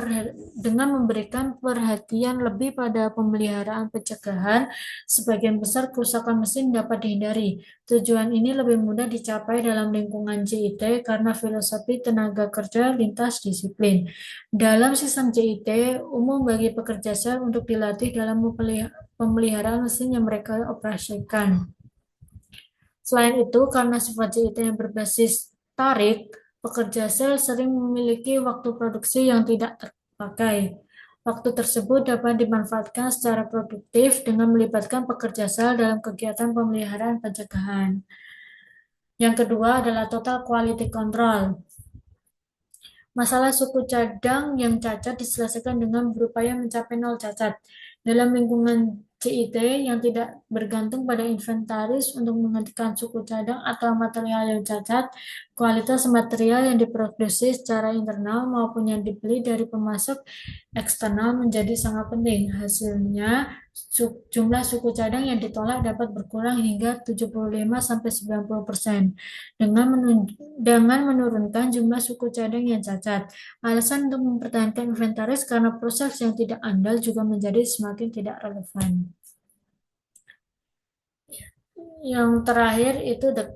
memberikan perhatian lebih pada pemeliharaan pencegahan, sebagian besar kerusakan mesin dapat dihindari. Tujuan ini lebih mudah dicapai dalam lingkungan JIT karena filosofi tenaga kerja lintas disiplin. Dalam sistem JIT, umum bagi pekerja sel untuk dilatih dalam pemeliharaan mesin yang mereka operasikan. Selain itu, karena sifat JIT yang berbasis tarik, pekerja sel sering memiliki waktu produksi yang tidak terpakai. Waktu tersebut dapat dimanfaatkan secara produktif dengan melibatkan pekerja sel dalam kegiatan pemeliharaan pencegahan. Yang kedua adalah total quality control. Masalah suku cadang yang cacat diselesaikan dengan berupaya mencapai nol cacat. Dalam lingkungan CIT yang tidak bergantung pada inventaris untuk menghentikan suku cadang atau material yang cacat, kualitas material yang diproduksi secara internal maupun yang dibeli dari pemasok eksternal menjadi sangat penting. Hasilnya, jumlah suku cadang yang ditolak dapat berkurang hingga 75-90% dengan menurunkan jumlah suku cadang yang cacat. Alasan untuk mempertahankan inventaris karena proses yang tidak andal juga menjadi semakin tidak relevan. Yang terakhir itu the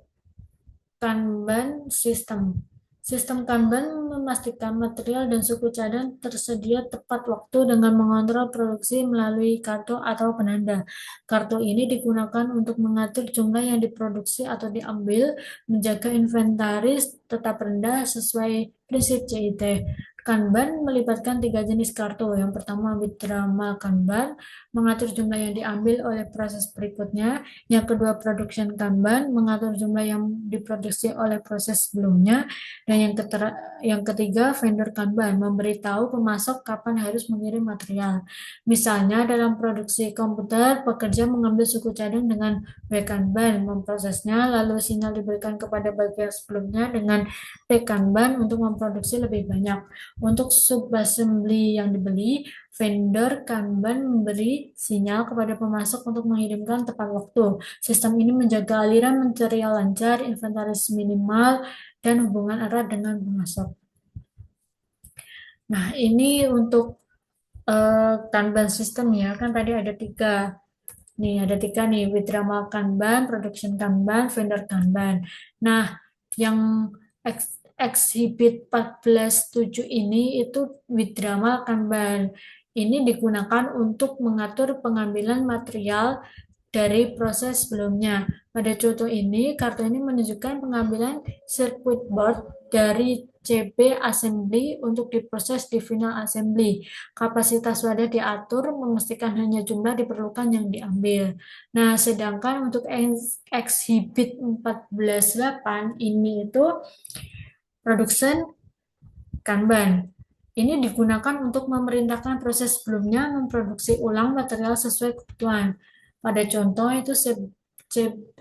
Kanban system. Sistem Kanban memastikan material dan suku cadang tersedia tepat waktu dengan mengontrol produksi melalui kartu atau penanda. Kartu ini digunakan untuk mengatur jumlah yang diproduksi atau diambil, menjaga inventaris tetap rendah sesuai prinsip CIT. Kanban melibatkan 3 jenis kartu. Yang pertama, withdrawal Kanban, mengatur jumlah yang diambil oleh proses berikutnya. Yang kedua, production Kanban, mengatur jumlah yang diproduksi oleh proses sebelumnya. Dan yang ketiga, vendor Kanban, memberitahu pemasok kapan harus mengirim material. Misalnya, dalam produksi komputer, pekerja mengambil suku cadang dengan W-Kanban, memprosesnya, lalu sinyal diberikan kepada bagian sebelumnya dengan P-Kanban untuk memproduksi lebih banyak. Untuk subassembly yang dibeli, vendor Kanban memberi sinyal kepada pemasok untuk mengirimkan tepat waktu. Sistem ini menjaga aliran material lancar, inventaris minimal, dan hubungan erat dengan pemasok. Nah, ini untuk Kanban system ya, kan tadi ada 3. Nih, ada 3 nih, withdrawal Kanban, production Kanban, vendor Kanban. Nah, yang Exhibit 14.7 ini itu withdrawal Kanban. Ini digunakan untuk mengatur pengambilan material dari proses sebelumnya. Pada contoh ini, kartu ini menunjukkan pengambilan circuit board dari CB assembly untuk diproses di final assembly. Kapasitas wadah diatur, memastikan hanya jumlah diperlukan yang diambil. Nah, sedangkan untuk exhibit 14.8 ini itu production Kanban. Ini digunakan untuk memerintahkan proses sebelumnya memproduksi ulang material sesuai kebutuhan. Pada contoh itu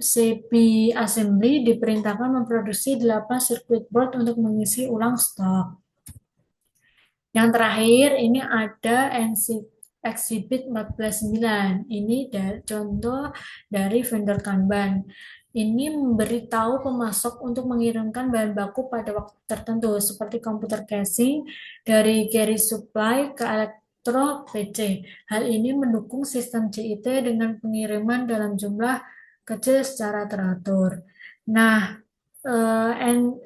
CP Assembly diperintahkan memproduksi 8 circuit board untuk mengisi ulang stok. Yang terakhir ini ada Exhibit 14.9. Ini contoh dari vendor Kanban. Ini memberitahu pemasok untuk mengirimkan bahan baku pada waktu tertentu, seperti komputer casing dari carry supply ke elektro PC. Hal ini mendukung sistem CIT dengan pengiriman dalam jumlah kecil secara teratur. Nah,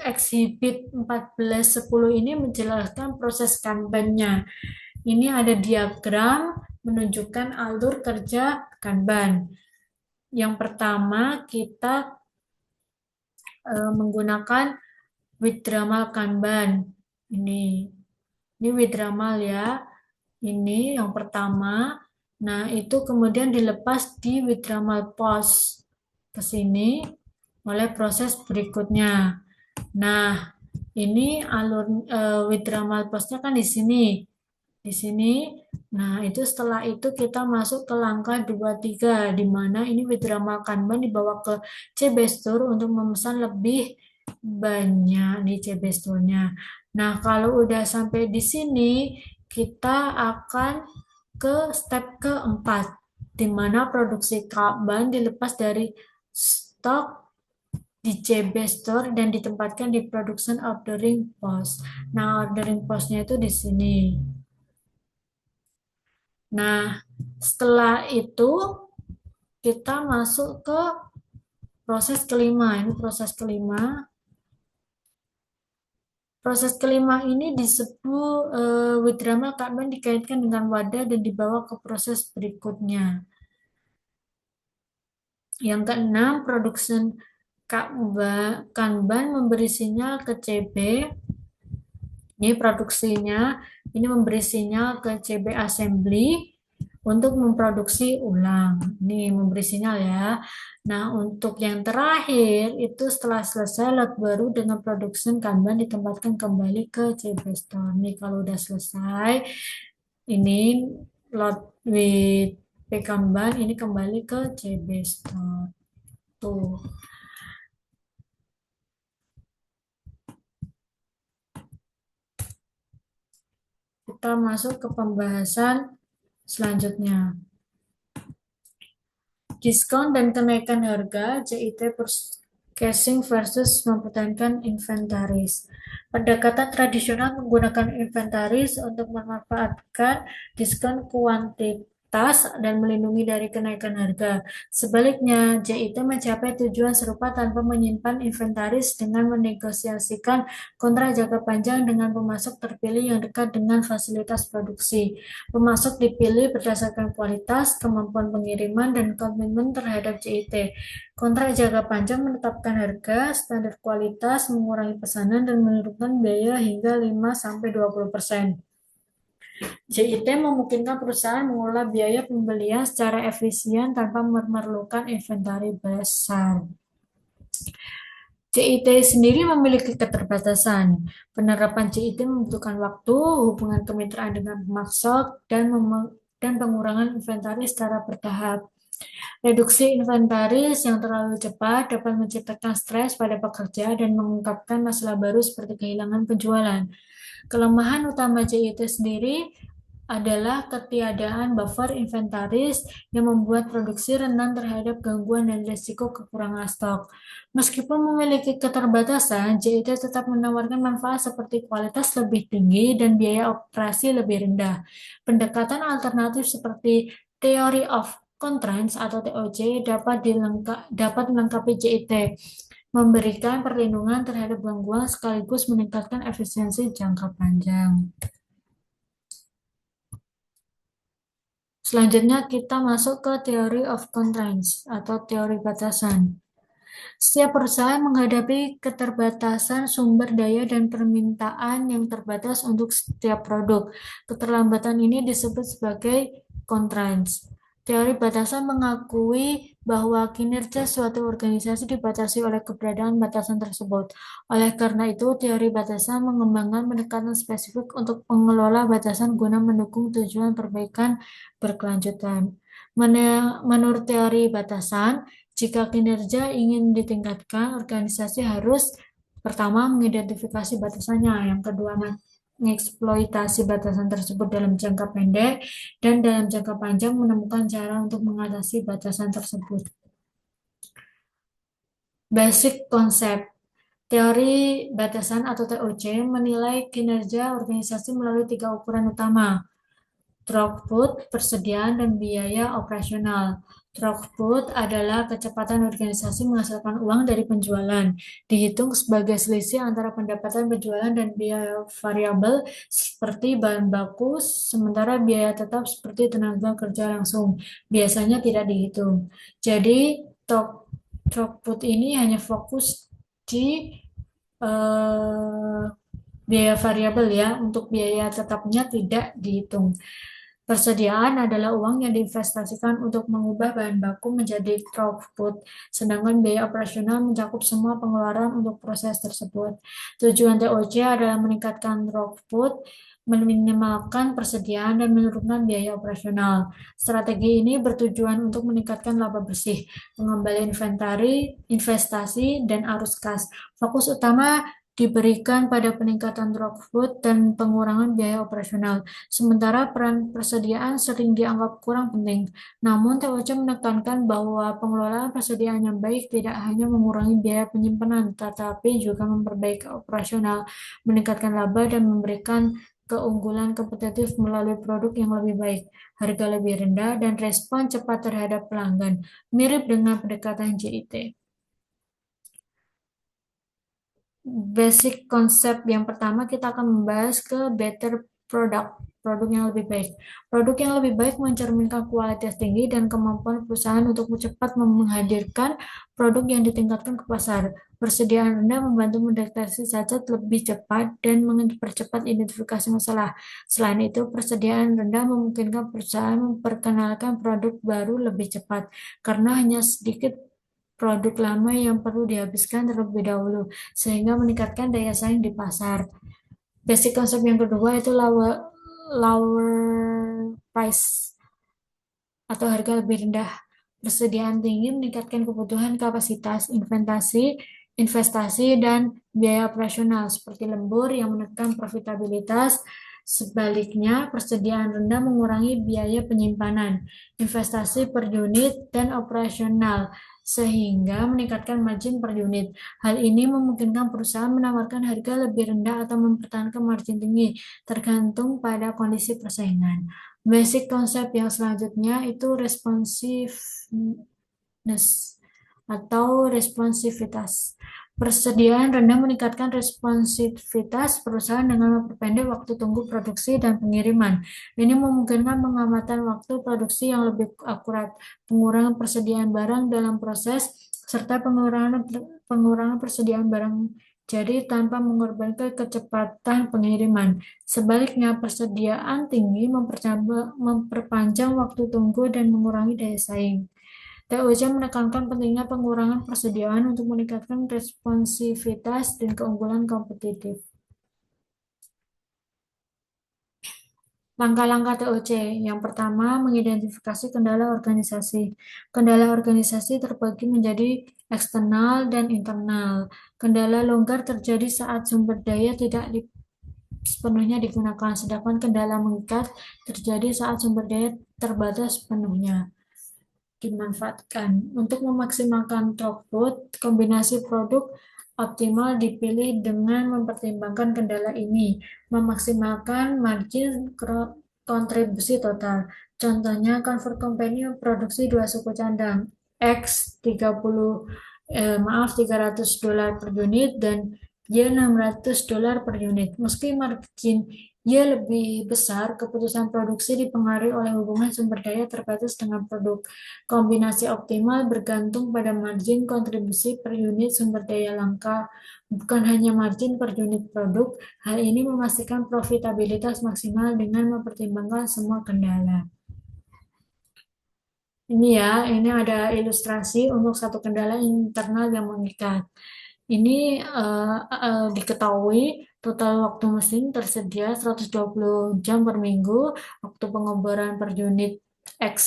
Exhibit 14.10 ini menjelaskan proses Kanban-nya. Ini ada diagram menunjukkan alur kerja Kanban. Yang pertama kita menggunakan withdrawal Kanban. Ini withdrawal ya. Ini yang pertama. Nah, itu kemudian dilepas di withdrawal post ke sini oleh proses berikutnya. Nah, ini alur withdrawal postnya kan di sini. Di sini. Nah, itu setelah itu kita masuk ke langkah 2 3 di mana ini withdrawal Kanban dibawa ke CB Store untuk memesan lebih banyak di CB Store-nya. Nah, kalau udah sampai di sini, kita akan ke step keempat, di mana produksi Kanban dilepas dari stok di CB Store dan ditempatkan di Production Ordering Post. Nah, ordering postnya itu di sini. Nah, setelah itu kita masuk ke proses kelima. Ini proses kelima. Proses kelima ini disebut withdrawal Kanban dikaitkan dengan wadah dan dibawa ke proses berikutnya. Yang keenam, production Kanban memberi sinyal ke CB. Ini produksinya, ini memberi sinyal ke CB assembly untuk memproduksi ulang. Ini memberi sinyal ya. Nah, untuk yang terakhir itu setelah selesai lot baru dengan production Kanban ditempatkan kembali ke CB Store. Nih kalau udah selesai, ini lot with P Kanban ini kembali ke CB Store. Tuh. Kita masuk ke pembahasan selanjutnya. Diskon dan kenaikan harga JIT purchasing versus mempertahankan inventaris. Pendekatan tradisional menggunakan inventaris untuk memanfaatkan diskon kuantitas dan melindungi dari kenaikan harga. Sebaliknya, JIT mencapai tujuan serupa tanpa menyimpan inventaris dengan menegosiasikan kontrak jangka panjang dengan pemasok terpilih yang dekat dengan fasilitas produksi. Pemasok dipilih berdasarkan kualitas, kemampuan pengiriman, dan komitmen terhadap JIT. Kontrak jangka panjang menetapkan harga, standar kualitas, mengurangi pesanan, dan menurunkan biaya hingga 5-20%. JIT memungkinkan perusahaan mengelola biaya pembelian secara efisien tanpa memerlukan inventari besar. CIT sendiri memiliki keterbatasan. Penerapan CIT membutuhkan waktu, hubungan kemitraan dengan pemasok, dan pengurangan inventaris secara bertahap. Reduksi inventaris yang terlalu cepat dapat menciptakan stres pada pekerja dan mengungkapkan masalah baru seperti kehilangan penjualan. Kelemahan utama JIT sendiri adalah ketiadaan buffer inventaris yang membuat produksi rentan terhadap gangguan dan risiko kekurangan stok. Meskipun memiliki keterbatasan, JIT tetap menawarkan manfaat seperti kualitas lebih tinggi dan biaya operasi lebih rendah. Pendekatan alternatif seperti Theory of Constraints atau TOC dapat melengkapi JIT, memberikan perlindungan terhadap gangguan sekaligus meningkatkan efisiensi jangka panjang. Selanjutnya kita masuk ke Theory of Constraints atau teori batasan. Setiap perusahaan menghadapi keterbatasan sumber daya dan permintaan yang terbatas untuk setiap produk. Keterlambatan ini disebut sebagai constraints. Teori batasan mengakui bahwa kinerja suatu organisasi dibatasi oleh keberadaan batasan tersebut. Oleh karena itu, teori batasan mengembangkan pendekatan spesifik untuk mengelola batasan guna mendukung tujuan perbaikan berkelanjutan. Menurut teori batasan, jika kinerja ingin ditingkatkan, organisasi harus pertama mengidentifikasi batasannya, yang kedua mengeksploitasi batasan tersebut dalam jangka pendek, dan dalam jangka panjang menemukan cara untuk mengatasi batasan tersebut. Basic konsep teori batasan atau TOC menilai kinerja organisasi melalui 3 ukuran utama: throughput, persediaan, dan biaya operasional. Throughput adalah kecepatan organisasi menghasilkan uang dari penjualan, dihitung sebagai selisih antara pendapatan penjualan dan biaya variabel seperti bahan baku, sementara biaya tetap seperti tenaga kerja langsung biasanya tidak dihitung. Jadi, throughput ini hanya fokus di eh, biaya variabel ya, untuk biaya tetapnya tidak dihitung. Persediaan adalah uang yang diinvestasikan untuk mengubah bahan baku menjadi throughput, sedangkan biaya operasional mencakup semua pengeluaran untuk proses tersebut. Tujuan TOC adalah meningkatkan throughput, meminimalkan persediaan, dan menurunkan biaya operasional. Strategi ini bertujuan untuk meningkatkan laba bersih, mengembalikan investasi, dan arus kas. Fokus utama diberikan pada peningkatan throughput dan pengurangan biaya operasional. Sementara peran persediaan sering dianggap kurang penting. Namun, TOC menekankan bahwa pengelolaan persediaan yang baik tidak hanya mengurangi biaya penyimpanan, tetapi juga memperbaiki operasional, meningkatkan laba, dan memberikan keunggulan kompetitif melalui produk yang lebih baik, harga lebih rendah, dan respon cepat terhadap pelanggan, mirip dengan pendekatan JIT. Basic konsep yang pertama kita akan membahas ke better product, produk yang lebih baik. Produk yang lebih baik mencerminkan kualitas tinggi dan kemampuan perusahaan untuk cepat menghadirkan produk yang ditingkatkan ke pasar. Persediaan rendah membantu mendeteksi cacat lebih cepat dan mempercepat identifikasi masalah. Selain itu, persediaan rendah memungkinkan perusahaan memperkenalkan produk baru lebih cepat karena hanya sedikit produk lama yang perlu dihabiskan terlebih dahulu, sehingga meningkatkan daya saing di pasar. Basic konsep yang kedua itu lower price atau harga lebih rendah. Persediaan tinggi meningkatkan kebutuhan kapasitas, investasi, dan biaya operasional seperti lembur yang menekan profitabilitas. Sebaliknya, persediaan rendah mengurangi biaya penyimpanan, investasi per unit, dan operasional, sehingga meningkatkan margin per unit. Hal ini memungkinkan perusahaan menawarkan harga lebih rendah atau mempertahankan margin tinggi, tergantung pada kondisi persaingan. Basic konsep yang selanjutnya itu atau responsivitas. Persediaan rendah meningkatkan responsivitas perusahaan dengan memperpendek waktu tunggu produksi dan pengiriman. Ini memungkinkan pengamatan waktu produksi yang lebih akurat, pengurangan persediaan barang dalam proses, serta pengurangan persediaan barang jadi tanpa mengorbankan kecepatan pengiriman. Sebaliknya, persediaan tinggi memperpanjang waktu tunggu dan mengurangi daya saing. TOC menekankan pentingnya pengurangan persediaan untuk meningkatkan responsivitas dan keunggulan kompetitif. Langkah-langkah TOC. Yang pertama, mengidentifikasi kendala organisasi. Kendala organisasi terbagi menjadi eksternal dan internal. Kendala longgar terjadi saat sumber daya tidak sepenuhnya digunakan, sedangkan kendala mengikat terjadi saat sumber daya terbatas sepenuhnya dimanfaatkan. Untuk memaksimalkan throughput, kombinasi produk optimal dipilih dengan mempertimbangkan kendala ini, memaksimalkan margin kontribusi total. Contohnya, Comfort Company produksi dua suku cadang X 300 dolar per unit dan Y 600 dolar per unit. Meski margin Y lebih besar, keputusan produksi dipengaruhi oleh hubungan sumber daya terbatas dengan produk. Kombinasi optimal bergantung pada margin kontribusi per unit sumber daya langka, bukan hanya margin per unit produk. Hal ini memastikan profitabilitas maksimal dengan mempertimbangkan semua kendala. Ini ya, ini ada ilustrasi untuk satu kendala internal yang mengikat. Ini diketahui total waktu mesin tersedia 120 jam per minggu, waktu pengeboran per unit X,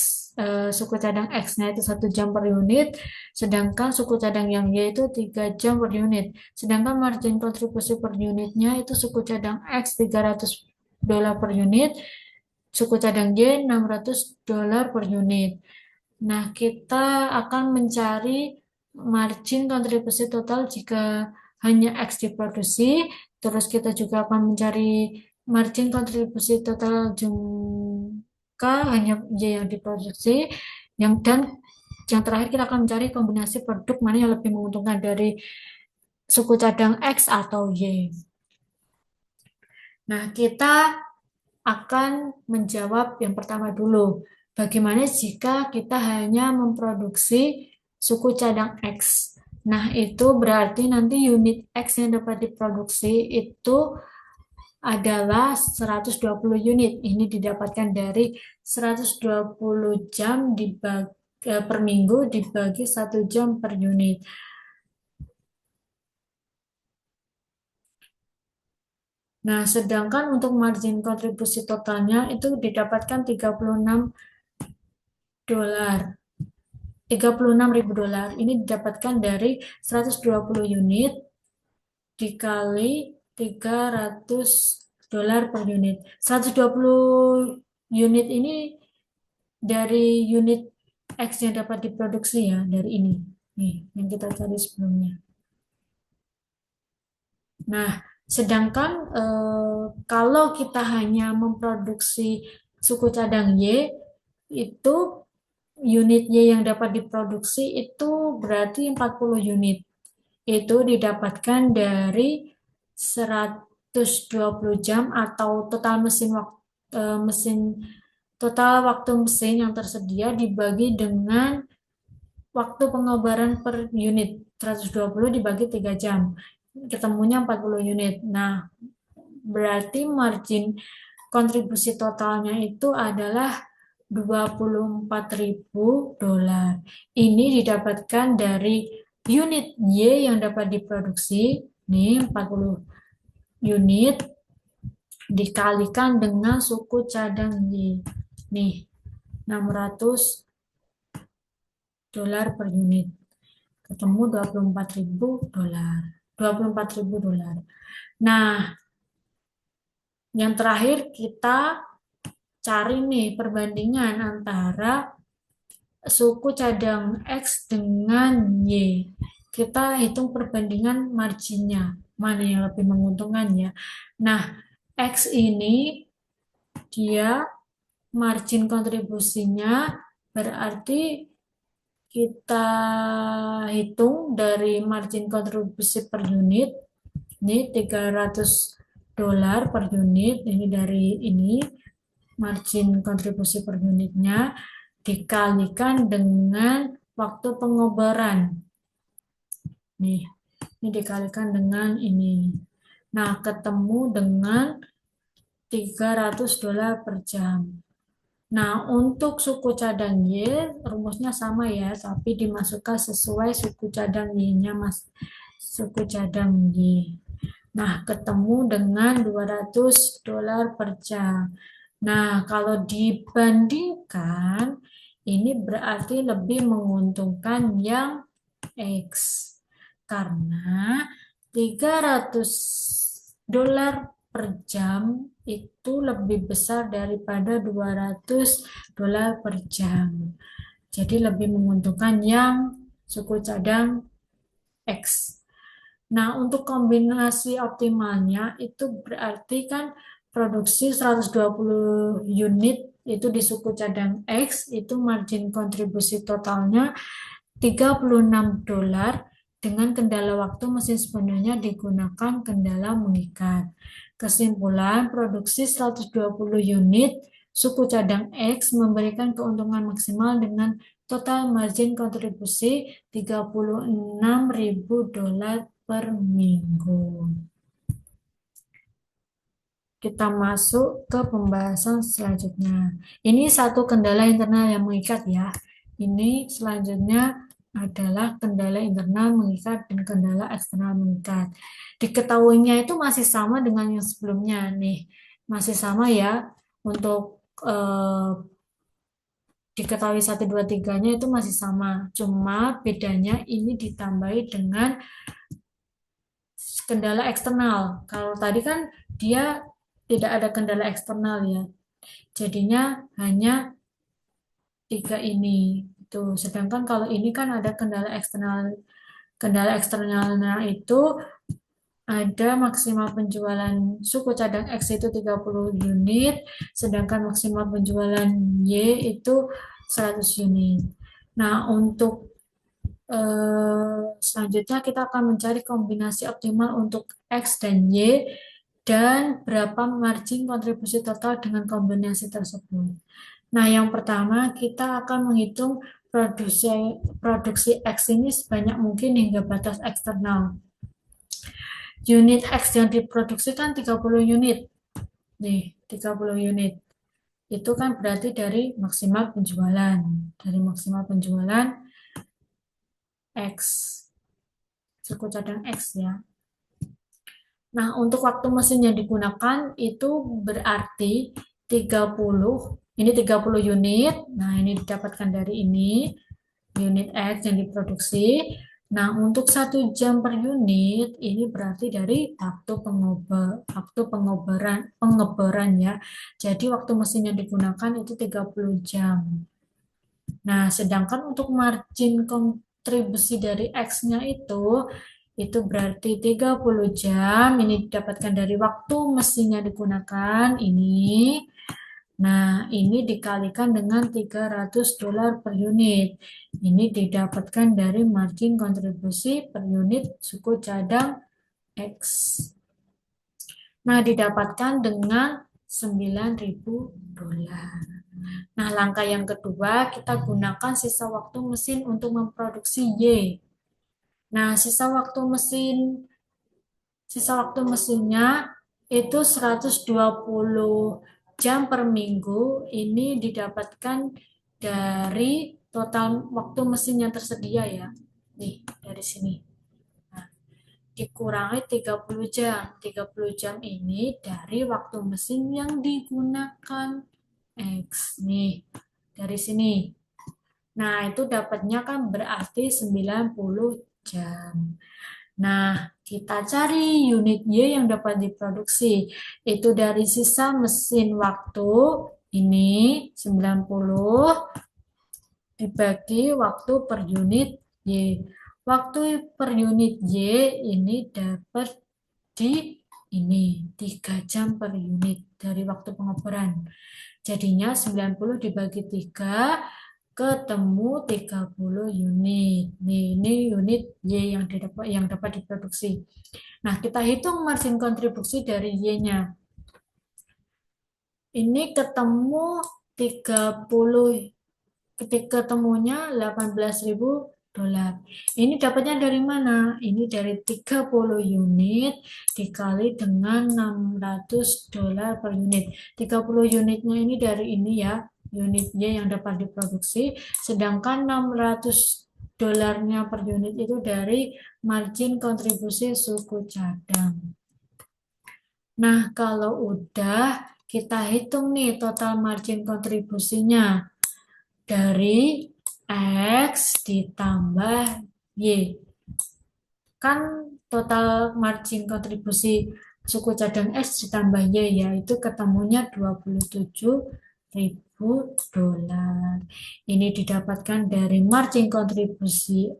suku cadang X-nya itu 1 jam per unit, sedangkan suku cadang yang Y itu 3 jam per unit. Sedangkan margin kontribusi per unitnya itu suku cadang X 300 dolar per unit, suku cadang Y 600 dolar per unit. Nah, kita akan mencari margin kontribusi total jika hanya X diproduksi, terus kita juga akan mencari margin kontribusi total jika hanya Y yang diproduksi, dan Yang terakhir kita akan mencari kombinasi produk mana yang lebih menguntungkan dari suku cadang X atau Y. Nah, kita akan menjawab yang pertama dulu. Bagaimana jika kita hanya memproduksi suku cadang X? Nah, itu berarti nanti unit X yang dapat diproduksi itu adalah 120 unit. Ini didapatkan dari 120 jam per minggu dibagi 1 jam per unit. Nah, sedangkan untuk margin kontribusi totalnya itu didapatkan 36 dolar. 36.000 dolar. Ini didapatkan dari 120 unit dikali 300 dolar per unit. 120 unit ini dari unit X yang dapat diproduksi ya, dari ini. Nih, yang kita cari sebelumnya. Nah, sedangkan kalau kita hanya memproduksi suku cadang Y, itu unit Y yang dapat diproduksi itu berarti 40 unit. Itu didapatkan dari 120 jam atau mesin total waktu mesin yang tersedia dibagi dengan waktu pengobaran per unit. 120 dibagi 3 jam. Ketemunya 40 unit. Nah, berarti margin kontribusi totalnya itu adalah 24.000 dolar. Ini didapatkan dari unit Y yang dapat diproduksi, nih 40 unit dikalikan dengan suku cadang Y. Nih, 600 dolar per unit. Ketemu 24.000 dolar. 24.000 dolar. Nah, yang terakhir kita cari nih perbandingan antara suku cadang X dengan Y. Kita hitung perbandingan marginnya, mana yang lebih menguntungkan ya. Nah, X ini dia margin kontribusinya berarti kita hitung dari margin kontribusi per unit. Ini 300 dolar per unit. Ini dari ini margin kontribusi per unitnya dikalikan dengan waktu pengobaran. Nih, ini dikalikan dengan ini. Nah, ketemu dengan 300 dolar per jam. Nah, untuk suku cadang Y, rumusnya sama ya, tapi dimasukkan sesuai suku cadang Y-nya, Mas. Suku cadang Y. Nah, ketemu dengan 200 dolar per jam. Nah, kalau dibandingkan, ini berarti lebih menguntungkan yang X. Karena 300 dolar per jam itu lebih besar daripada 200 dolar per jam. Jadi lebih menguntungkan yang suku cadang X. Nah, untuk kombinasi optimalnya itu berarti kan produksi 120 unit itu di suku cadang X, itu margin kontribusi totalnya 36 dolar dengan kendala waktu mesin sepenuhnya digunakan kendala mengikat. Kesimpulan, produksi 120 unit suku cadang X memberikan keuntungan maksimal dengan total margin kontribusi 36.000 dolar per minggu. Kita masuk ke pembahasan selanjutnya. Ini satu kendala internal yang mengikat ya. Ini selanjutnya adalah kendala internal mengikat dan kendala eksternal mengikat. Diketahuinya itu masih sama dengan yang sebelumnya nih. Masih sama ya untuk diketahui 1, 2, 3-nya itu masih sama. Cuma bedanya ini ditambahi dengan kendala eksternal. Kalau tadi kan dia tidak ada kendala eksternal ya. Jadinya hanya 3 ini. Tuh, sedangkan kalau ini kan ada kendala eksternal. Kendala eksternalnya itu ada maksimal penjualan suku cadang X itu 30 unit, sedangkan maksimal penjualan Y itu 100 unit. Nah, untuk selanjutnya kita akan mencari kombinasi optimal untuk X dan Y dan berapa margin kontribusi total dengan kombinasi tersebut. Nah, yang pertama kita akan menghitung produksi produksi X ini sebanyak mungkin hingga batas eksternal. Unit X yang diproduksi kan 30 unit. Nih, 30 unit. Itu kan berarti dari maksimal penjualan. Dari maksimal penjualan X. Suku cadang X ya. Nah, untuk waktu mesin yang digunakan itu berarti 30, ini 30 unit. Nah, ini didapatkan dari ini, unit X yang diproduksi. Nah, untuk 1 jam per unit, ini berarti dari waktu pengobaran ya. Jadi, waktu mesin yang digunakan itu 30 jam. Nah, sedangkan untuk margin kontribusi dari X-nya itu berarti 30 jam, ini didapatkan dari waktu mesinnya digunakan, ini. Nah, ini dikalikan dengan $300 per unit. Ini didapatkan dari margin kontribusi per unit suku cadang X. Nah, didapatkan dengan $9.000. Nah, langkah yang kedua, kita gunakan sisa waktu mesin untuk memproduksi Y. Nah, sisa waktu mesinnya itu 120 jam per minggu. Ini didapatkan dari total waktu mesin yang tersedia ya. Nih, dari sini. Nah, dikurangi 30 jam. 30 jam ini dari waktu mesin yang digunakan. X nih, dari sini. Nah, itu dapatnya kan berarti 90 jam. Nah, kita cari unit Y yang dapat diproduksi. Itu dari sisa mesin waktu ini 90 dibagi waktu per unit Y. Waktu per unit Y ini dapat di ini 3 jam per unit dari waktu pengobaran. Jadinya 90 dibagi 3 ketemu 30 unit. Nih, ini unit Y yang dapat diproduksi. Nah, kita hitung margin kontribusi dari Y-nya. Ini ketemu 30, ketemunya $18.000. Ini dapatnya dari mana? Ini dari 30 unit dikali dengan $600 per unit. 30 unitnya ini dari ini ya, unit Y yang dapat diproduksi, sedangkan $600 per unit itu dari margin kontribusi suku cadang. Nah, kalau udah kita hitung nih total margin kontribusinya dari X ditambah Y. Kan total margin kontribusi suku cadang X ditambah Y yaitu ketemunya $27.000. Ini didapatkan dari margin kontribusi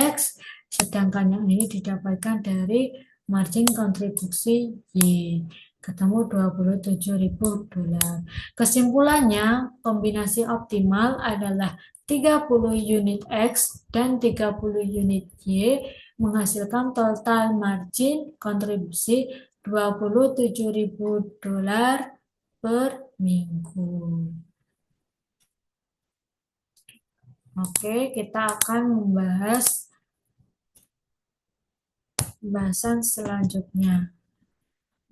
X, sedangkan yang ini didapatkan dari margin kontribusi Y. Ketemu $27.000. Kesimpulannya, kombinasi optimal adalah 30 unit X dan 30 unit Y menghasilkan total margin kontribusi $27.000 per minggu. Oke, kita akan membahas pembahasan selanjutnya.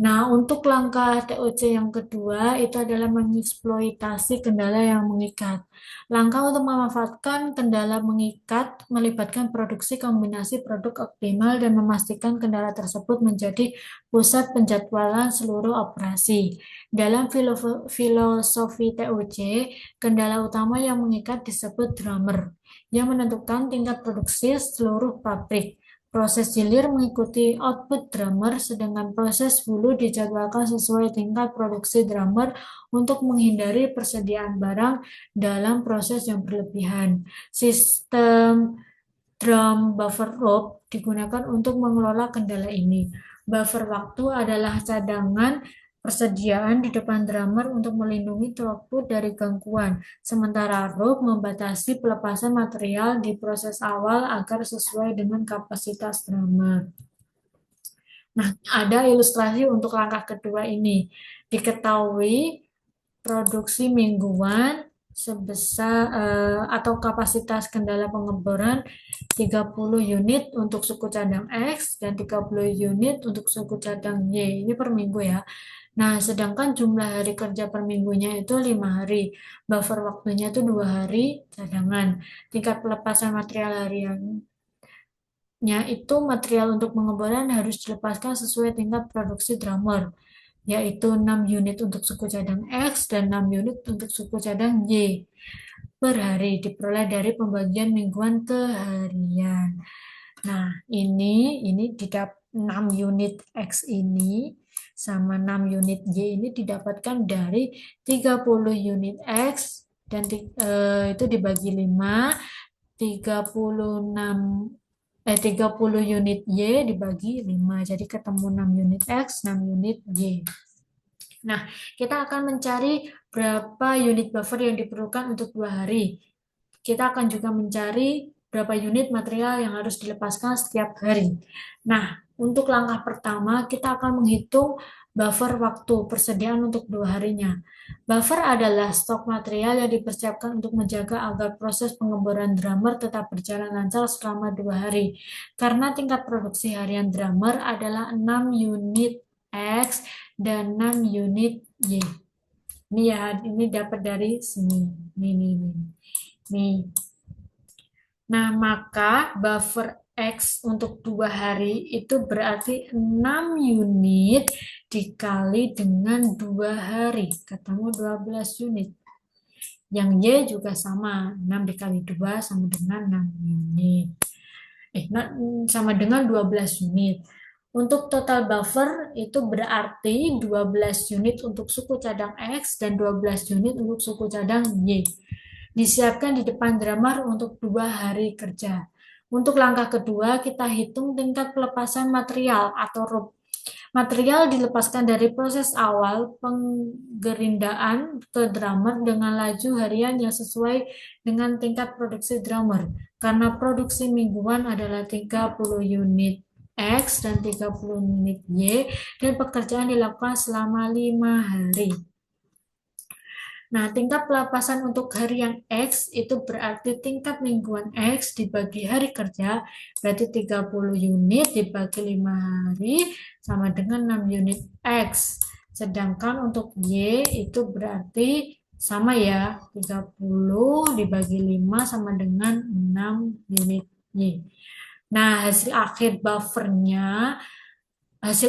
Nah, untuk langkah TOC yang kedua itu adalah mengeksploitasi kendala yang mengikat. Langkah untuk memanfaatkan kendala mengikat melibatkan produksi kombinasi produk optimal dan memastikan kendala tersebut menjadi pusat penjadwalan seluruh operasi. Dalam filosofi TOC, kendala utama yang mengikat disebut drummer, yang menentukan tingkat produksi seluruh pabrik. Proses hilir mengikuti output drummer, sedangkan proses hulu dijadwalkan sesuai tingkat produksi drummer untuk menghindari persediaan barang dalam proses yang berlebihan. Sistem drum buffer loop digunakan untuk mengelola kendala ini. Buffer waktu adalah cadangan persediaan di depan drummer untuk melindungi throughput dari gangguan, sementara rope membatasi pelepasan material di proses awal agar sesuai dengan kapasitas drummer. Nah, ada ilustrasi untuk langkah kedua ini. Diketahui produksi mingguan sebesar atau kapasitas kendala pengeboran 30 unit untuk suku cadang X dan 30 unit untuk suku cadang Y. Ini per minggu ya. Nah, sedangkan jumlah hari kerja per minggunya itu 5 hari. Buffer waktunya itu 2 hari cadangan. Tingkat pelepasan material hariannya itu material untuk pengeboran harus dilepaskan sesuai tingkat produksi drummer, yaitu 6 unit untuk suku cadang X dan 6 unit untuk suku cadang Y per hari diperoleh dari pembagian mingguan ke harian. Nah, ini 6 unit X ini sama 6 unit Y ini didapatkan dari 30 unit X dan itu dibagi 5, 36 30 unit Y dibagi 5. Jadi ketemu 6 unit X, 6 unit Y. Nah, kita akan mencari berapa unit buffer yang diperlukan untuk 2 hari. Kita akan juga mencari berapa unit material yang harus dilepaskan setiap hari. Nah, untuk langkah pertama, kita akan menghitung buffer waktu persediaan untuk 2 harinya. Buffer adalah stok material yang dipersiapkan untuk menjaga agar proses pengeboran drummer tetap berjalan lancar selama 2 hari. Karena tingkat produksi harian drummer adalah 6 unit X dan 6 unit Y. Ini ya, ini dapat dari sini. Nih. Nah, maka buffer X untuk 2 hari itu berarti 6 unit dikali dengan 2 hari. Ketemu 12 unit. Yang Y juga sama. 6 dikali 2 sama dengan 6 unit. Sama dengan 12 unit. Untuk total buffer itu berarti 12 unit untuk suku cadang X dan 12 unit untuk suku cadang Y. Disiapkan di depan drummer untuk 2 hari kerja. Untuk langkah kedua, kita hitung tingkat pelepasan material atau rope. Material dilepaskan dari proses awal penggerindaan ke drummer dengan laju harian yang sesuai dengan tingkat produksi drummer. Karena produksi mingguan adalah 30 unit X dan 30 unit Y, dan pekerjaan dilakukan selama 5 hari. Nah, tingkat pelepasan untuk harian X itu berarti tingkat mingguan X dibagi hari kerja, berarti 30 unit dibagi 5 hari sama dengan 6 unit X. Sedangkan untuk Y itu berarti sama ya, 30 dibagi 5 sama dengan 6 unit Y. Nah, hasil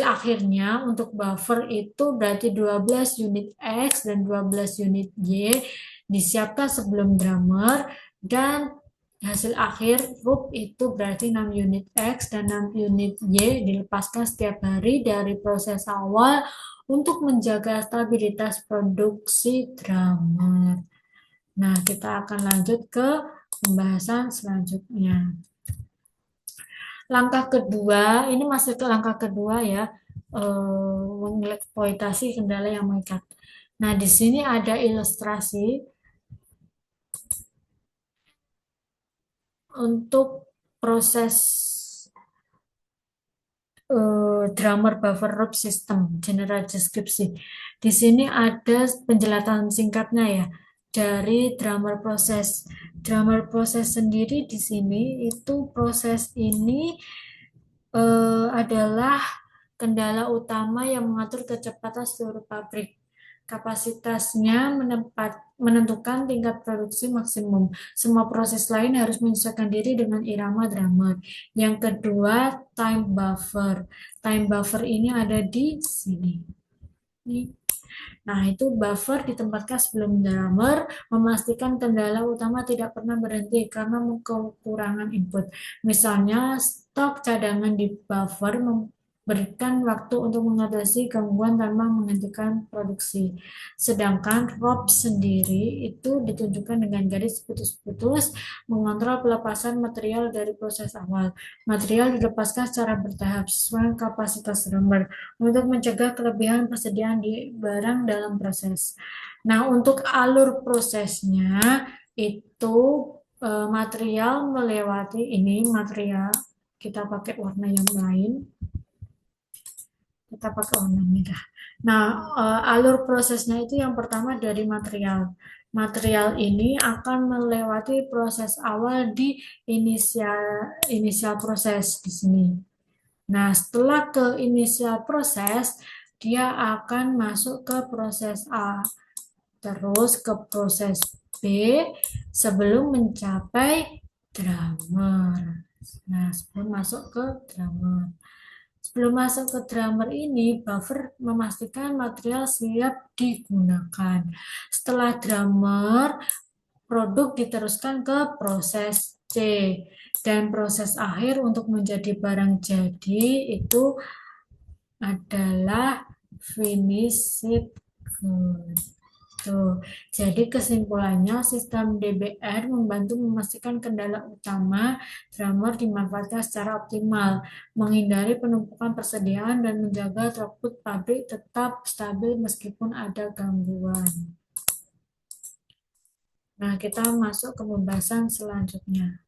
akhirnya untuk buffer itu berarti 12 unit X dan 12 unit Y disiapkan sebelum drummer, dan hasil akhir rope itu berarti 6 unit X dan 6 unit Y dilepaskan setiap hari dari proses awal untuk menjaga stabilitas produksi drummer. Nah, kita akan lanjut ke pembahasan selanjutnya. Langkah kedua, ini masih ke langkah kedua ya, mengeksploitasi kendala yang mengikat. Nah, di sini ada ilustrasi untuk proses drummer buffer rope system, general deskripsi. Di sini ada penjelasan singkatnya ya dari drummer proses. Drummer proses sendiri di sini itu proses ini adalah kendala utama yang mengatur kecepatan seluruh pabrik. Kapasitasnya menentukan tingkat produksi maksimum. Semua proses lain harus menyesuaikan diri dengan irama drummer. Yang kedua, time buffer. Time buffer ini ada di sini. Nah, itu buffer ditempatkan sebelum drummer, memastikan kendala utama tidak pernah berhenti karena kekurangan input. Misalnya, stok cadangan di buffer berikan waktu untuk mengatasi gangguan tanpa menghentikan produksi. Sedangkan ROP sendiri itu ditunjukkan dengan garis putus-putus mengontrol pelepasan material dari proses awal. Material dilepaskan secara bertahap sesuai kapasitas drummer untuk mencegah kelebihan persediaan di barang dalam proses. Nah, untuk alur prosesnya itu material melewati ini material kita pakai warna yang lain, kita pakai warna merah. Nah, alur prosesnya itu yang pertama dari material. Material ini akan melewati proses awal di inisial inisial proses di sini. Nah, setelah ke inisial proses, dia akan masuk ke proses A, terus ke proses B sebelum mencapai drummer. Nah, sebelum masuk ke drummer. Sebelum masuk ke drummer ini, buffer memastikan material siap digunakan. Setelah drummer, produk diteruskan ke proses C. Dan proses akhir untuk menjadi barang jadi itu adalah finished good. Tuh. Jadi kesimpulannya sistem DBR membantu memastikan kendala utama drummer dimanfaatkan secara optimal, menghindari penumpukan persediaan dan menjaga throughput pabrik tetap stabil meskipun ada gangguan. Nah, kita masuk ke pembahasan selanjutnya.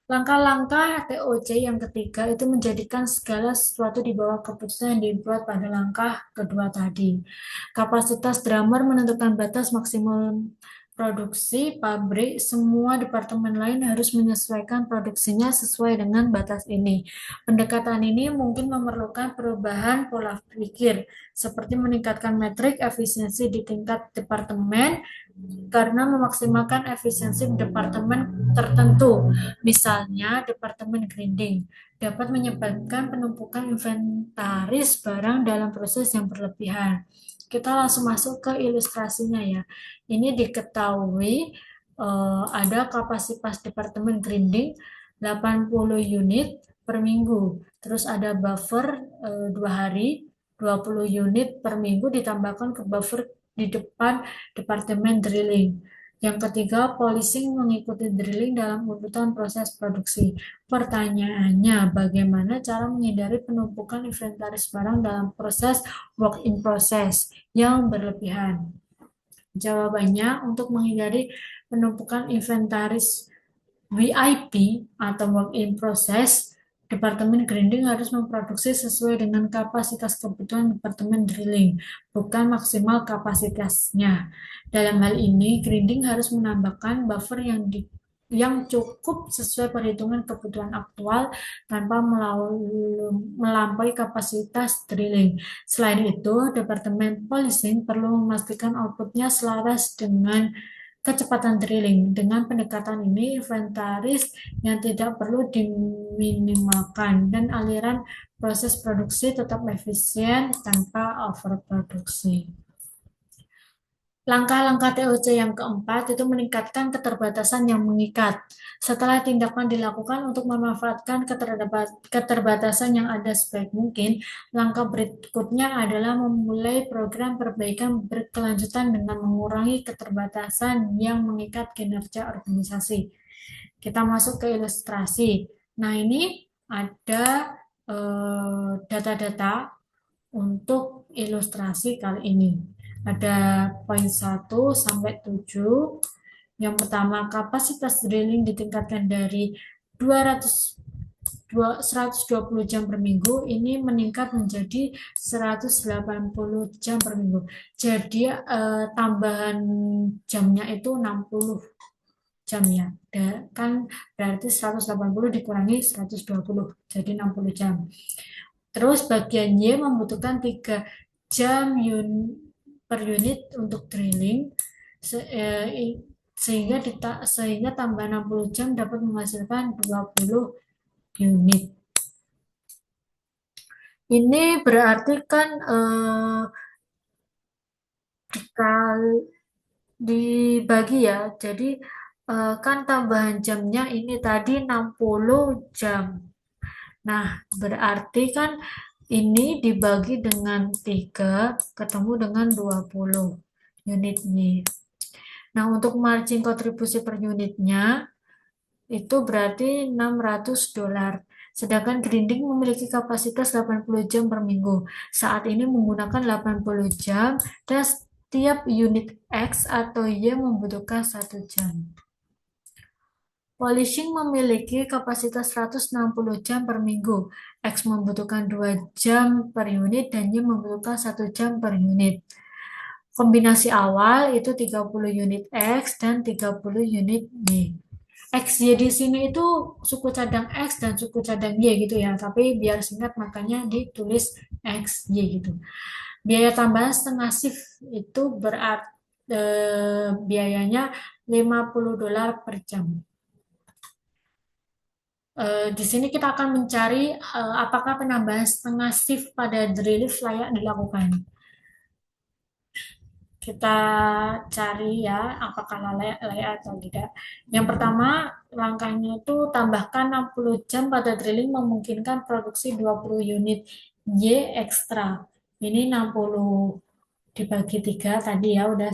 Langkah-langkah TOC yang ketiga itu menjadikan segala sesuatu di bawah keputusan yang dibuat pada langkah kedua tadi. Kapasitas drummer menentukan batas maksimal produksi pabrik, semua departemen lain harus menyesuaikan produksinya sesuai dengan batas ini. Pendekatan ini mungkin memerlukan perubahan pola pikir, seperti meningkatkan metrik efisiensi di tingkat departemen karena memaksimalkan efisiensi departemen tertentu. Misalnya, departemen grinding dapat menyebabkan penumpukan inventaris barang dalam proses yang berlebihan. Kita langsung masuk ke ilustrasinya ya. Ini diketahui ada kapasitas departemen grinding 80 unit per minggu. Terus ada buffer 2 hari 20 unit per minggu ditambahkan ke buffer di depan departemen drilling. Yang ketiga, polishing mengikuti drilling dalam urutan proses produksi. Pertanyaannya, bagaimana cara menghindari penumpukan inventaris barang dalam proses work in process yang berlebihan? Jawabannya, untuk menghindari penumpukan inventaris WIP atau work in process, Departemen grinding harus memproduksi sesuai dengan kapasitas kebutuhan Departemen drilling, bukan maksimal kapasitasnya. Dalam hal ini, grinding harus menambahkan buffer yang cukup sesuai perhitungan kebutuhan aktual tanpa melampaui kapasitas drilling. Selain itu, Departemen polishing perlu memastikan outputnya selaras dengan kecepatan drilling. Dengan pendekatan ini, inventaris yang tidak perlu diminimalkan dan aliran proses produksi tetap efisien tanpa overproduksi. Langkah-langkah TOC yang keempat itu meningkatkan keterbatasan yang mengikat. Setelah tindakan dilakukan untuk memanfaatkan keterbatasan yang ada sebaik mungkin, langkah berikutnya adalah memulai program perbaikan berkelanjutan dengan mengurangi keterbatasan yang mengikat kinerja organisasi. Kita masuk ke ilustrasi. Nah, ini ada data-data untuk ilustrasi kali ini. Ada poin 1 sampai 7. Yang pertama, kapasitas drilling ditingkatkan dari 120 jam per minggu, ini meningkat menjadi 180 jam per minggu. Jadi tambahan jamnya itu 60 jam ya. Kan berarti 180 dikurangi 120, jadi 60 jam. Terus bagian Y membutuhkan 3 jam per unit untuk drilling, sehingga tambah 60 jam dapat menghasilkan 20 unit. Ini berarti kan dibagi ya. Jadi kan tambahan jamnya ini tadi 60 jam. Nah, berarti kan ini dibagi dengan 3 ketemu dengan 20 unit Y. Nah, untuk margin kontribusi per unitnya itu berarti $600. Sedangkan grinding memiliki kapasitas 80 jam per minggu. Saat ini menggunakan 80 jam dan setiap unit X atau Y membutuhkan 1 jam. Polishing memiliki kapasitas 160 jam per minggu. X membutuhkan 2 jam per unit dan Y membutuhkan 1 jam per unit. Kombinasi awal itu 30 unit X dan 30 unit Y. X, Y di sini itu suku cadang X dan suku cadang Y gitu ya. Tapi biar singkat makanya ditulis X, Y gitu. Biaya tambahan setengah shift itu berarti biayanya $50 per jam. Di sini kita akan mencari apakah penambahan setengah shift pada dry lift layak dilakukan. Kita cari ya apakah layak, layak atau tidak. Yang pertama, langkahnya itu tambahkan 60 jam pada drilling memungkinkan produksi 20 unit Y ekstra. Ini 60 dibagi 3 tadi ya udah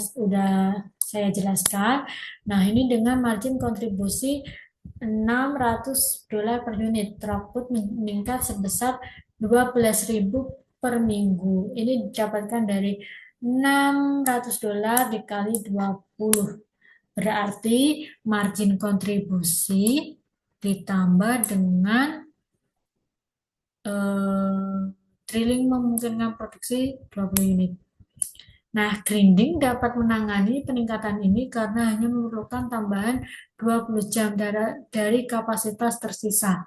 saya jelaskan. Nah, ini dengan margin kontribusi $600 per unit. Throughput meningkat sebesar 12.000 per minggu. Ini didapatkan dari $600 dikali 20. Berarti margin kontribusi ditambah dengan eh, drilling memungkinkan produksi 20 unit. Nah, grinding dapat menangani peningkatan ini karena hanya memerlukan tambahan 20 jam dari kapasitas tersisa.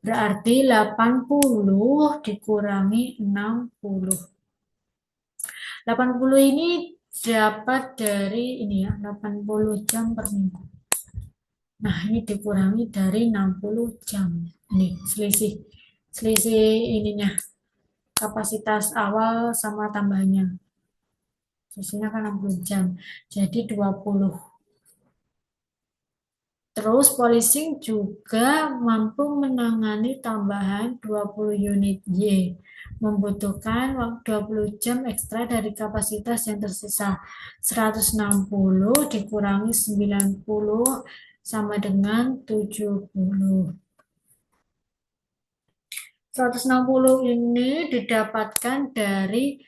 Berarti 80 dikurangi 60. 80 ini dapat dari ini ya, 80 jam per minggu. Nah, ini dikurangi dari 60 jam. Ini selisih. Selisih ininya, kapasitas awal sama tambahannya. Selisihnya kan 60 jam. Jadi 20. Terus polishing juga mampu menangani tambahan 20 unit Y, membutuhkan waktu 20 jam ekstra dari kapasitas yang tersisa. 160 dikurangi 90 sama dengan 70. 160 ini didapatkan dari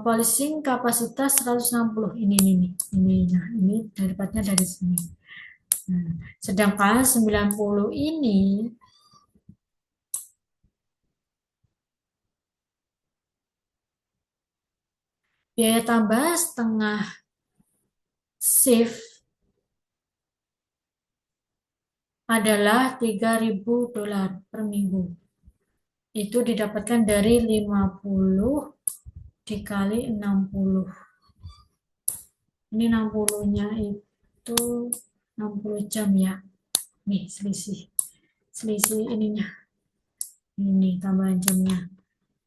polishing kapasitas 160 ini. Nah, ini dapatnya dari sini. Nah, sedangkan 90 ini biaya tambah setengah shift adalah $3.000 per minggu. Itu didapatkan dari 50 dikali 60. Ini 60-nya itu 60 jam ya. Nih selisih. Selisih ininya. Ini tambahan jamnya.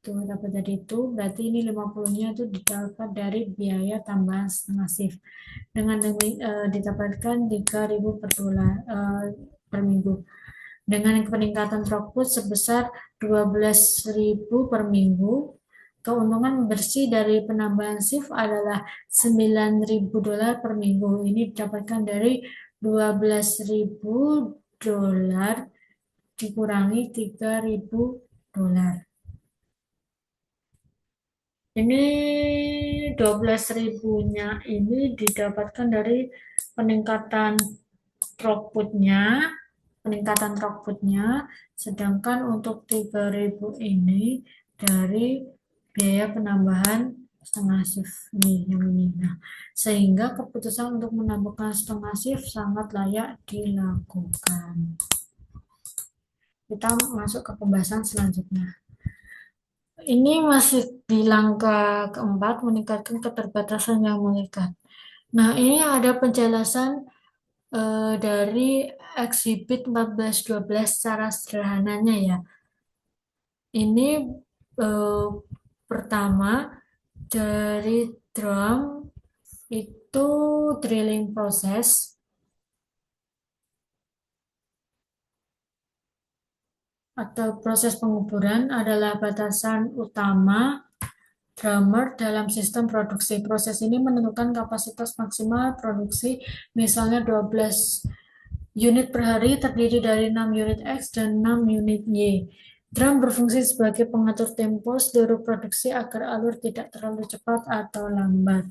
Tuh dapat dari itu, berarti ini 50-nya itu didapat dari biaya tambahan setengah shift. Dengan didapatkan 3.000 per minggu. Dengan peningkatan throughput sebesar 12.000 per minggu, keuntungan bersih dari penambahan shift adalah $9.000 per minggu. Ini didapatkan dari $12.000 dikurangi $3.000. Ini 12.000-nya ini didapatkan dari peningkatan throughputnya, sedangkan untuk 3.000 ini dari biaya penambahan setengah shift ini yang ini. Nah, sehingga keputusan untuk menambahkan setengah shift sangat layak dilakukan. Kita masuk ke pembahasan selanjutnya. Ini masih di langkah keempat, meningkatkan keterbatasan yang mengikat. Nah, ini ada penjelasan dari Exhibit 1412 secara sederhananya ya. Ini eh, pertama dari drum itu drilling proses. atau proses penguburan adalah batasan utama drummer dalam sistem produksi. Proses ini menentukan kapasitas maksimal produksi, misalnya 12 unit per hari terdiri dari 6 unit X dan 6 unit Y. Drum berfungsi sebagai pengatur tempo seluruh produksi agar alur tidak terlalu cepat atau lambat.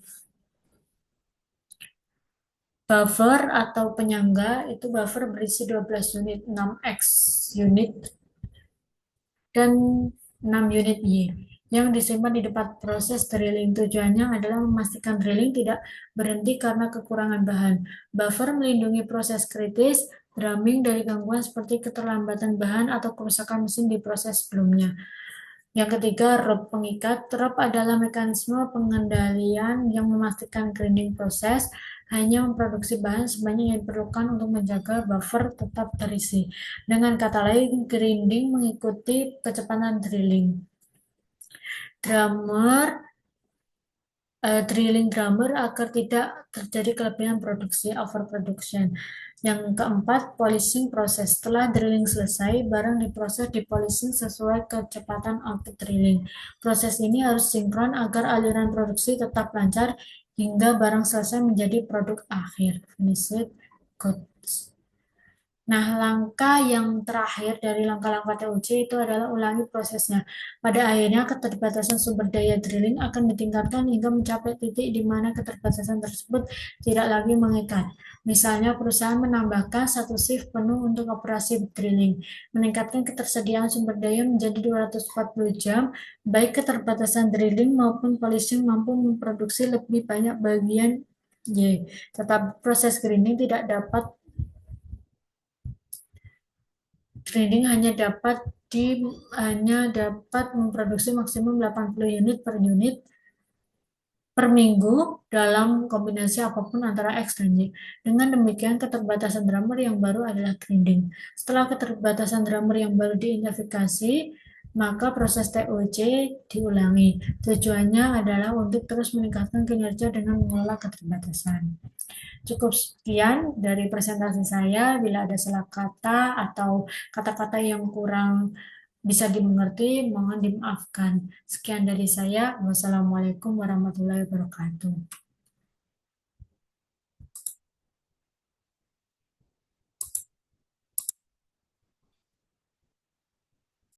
Buffer atau penyangga itu buffer berisi 12 unit 6X unit dan 6 unit Y yang disimpan di depan proses drilling. Tujuannya adalah memastikan drilling tidak berhenti karena kekurangan bahan. Buffer melindungi proses kritis, drumming dari gangguan seperti keterlambatan bahan atau kerusakan mesin di proses sebelumnya. Yang ketiga, rope pengikat. Rope adalah mekanisme pengendalian yang memastikan grinding proses hanya memproduksi bahan sebanyak yang diperlukan untuk menjaga buffer tetap terisi. Dengan kata lain, grinding mengikuti kecepatan drilling. Drummer, drilling drummer agar tidak terjadi kelebihan produksi, overproduction. Yang keempat, polishing proses. Setelah drilling selesai, barang diproses di polishing sesuai kecepatan output drilling. Proses ini harus sinkron agar aliran produksi tetap lancar hingga barang selesai menjadi produk akhir, finished goods. Nah, langkah yang terakhir dari langkah-langkah TUC itu adalah ulangi prosesnya. Pada akhirnya, keterbatasan sumber daya drilling akan ditingkatkan hingga mencapai titik di mana keterbatasan tersebut tidak lagi mengikat. Misalnya, perusahaan menambahkan satu shift penuh untuk operasi drilling, meningkatkan ketersediaan sumber daya menjadi 240 jam, baik keterbatasan drilling maupun polishing mampu memproduksi lebih banyak bagian Y. Tetap proses grinding tidak dapat Trading hanya dapat memproduksi maksimum 80 unit per unit per minggu dalam kombinasi apapun antara X dan Y. Dengan demikian, keterbatasan drummer yang baru adalah grinding. Setelah keterbatasan drummer yang baru diidentifikasi, maka proses TOC diulangi. Tujuannya adalah untuk terus meningkatkan kinerja dengan mengelola keterbatasan. Cukup sekian dari presentasi saya. Bila ada salah kata atau kata-kata yang kurang bisa dimengerti, mohon dimaafkan. Sekian dari saya. Wassalamualaikum warahmatullahi wabarakatuh.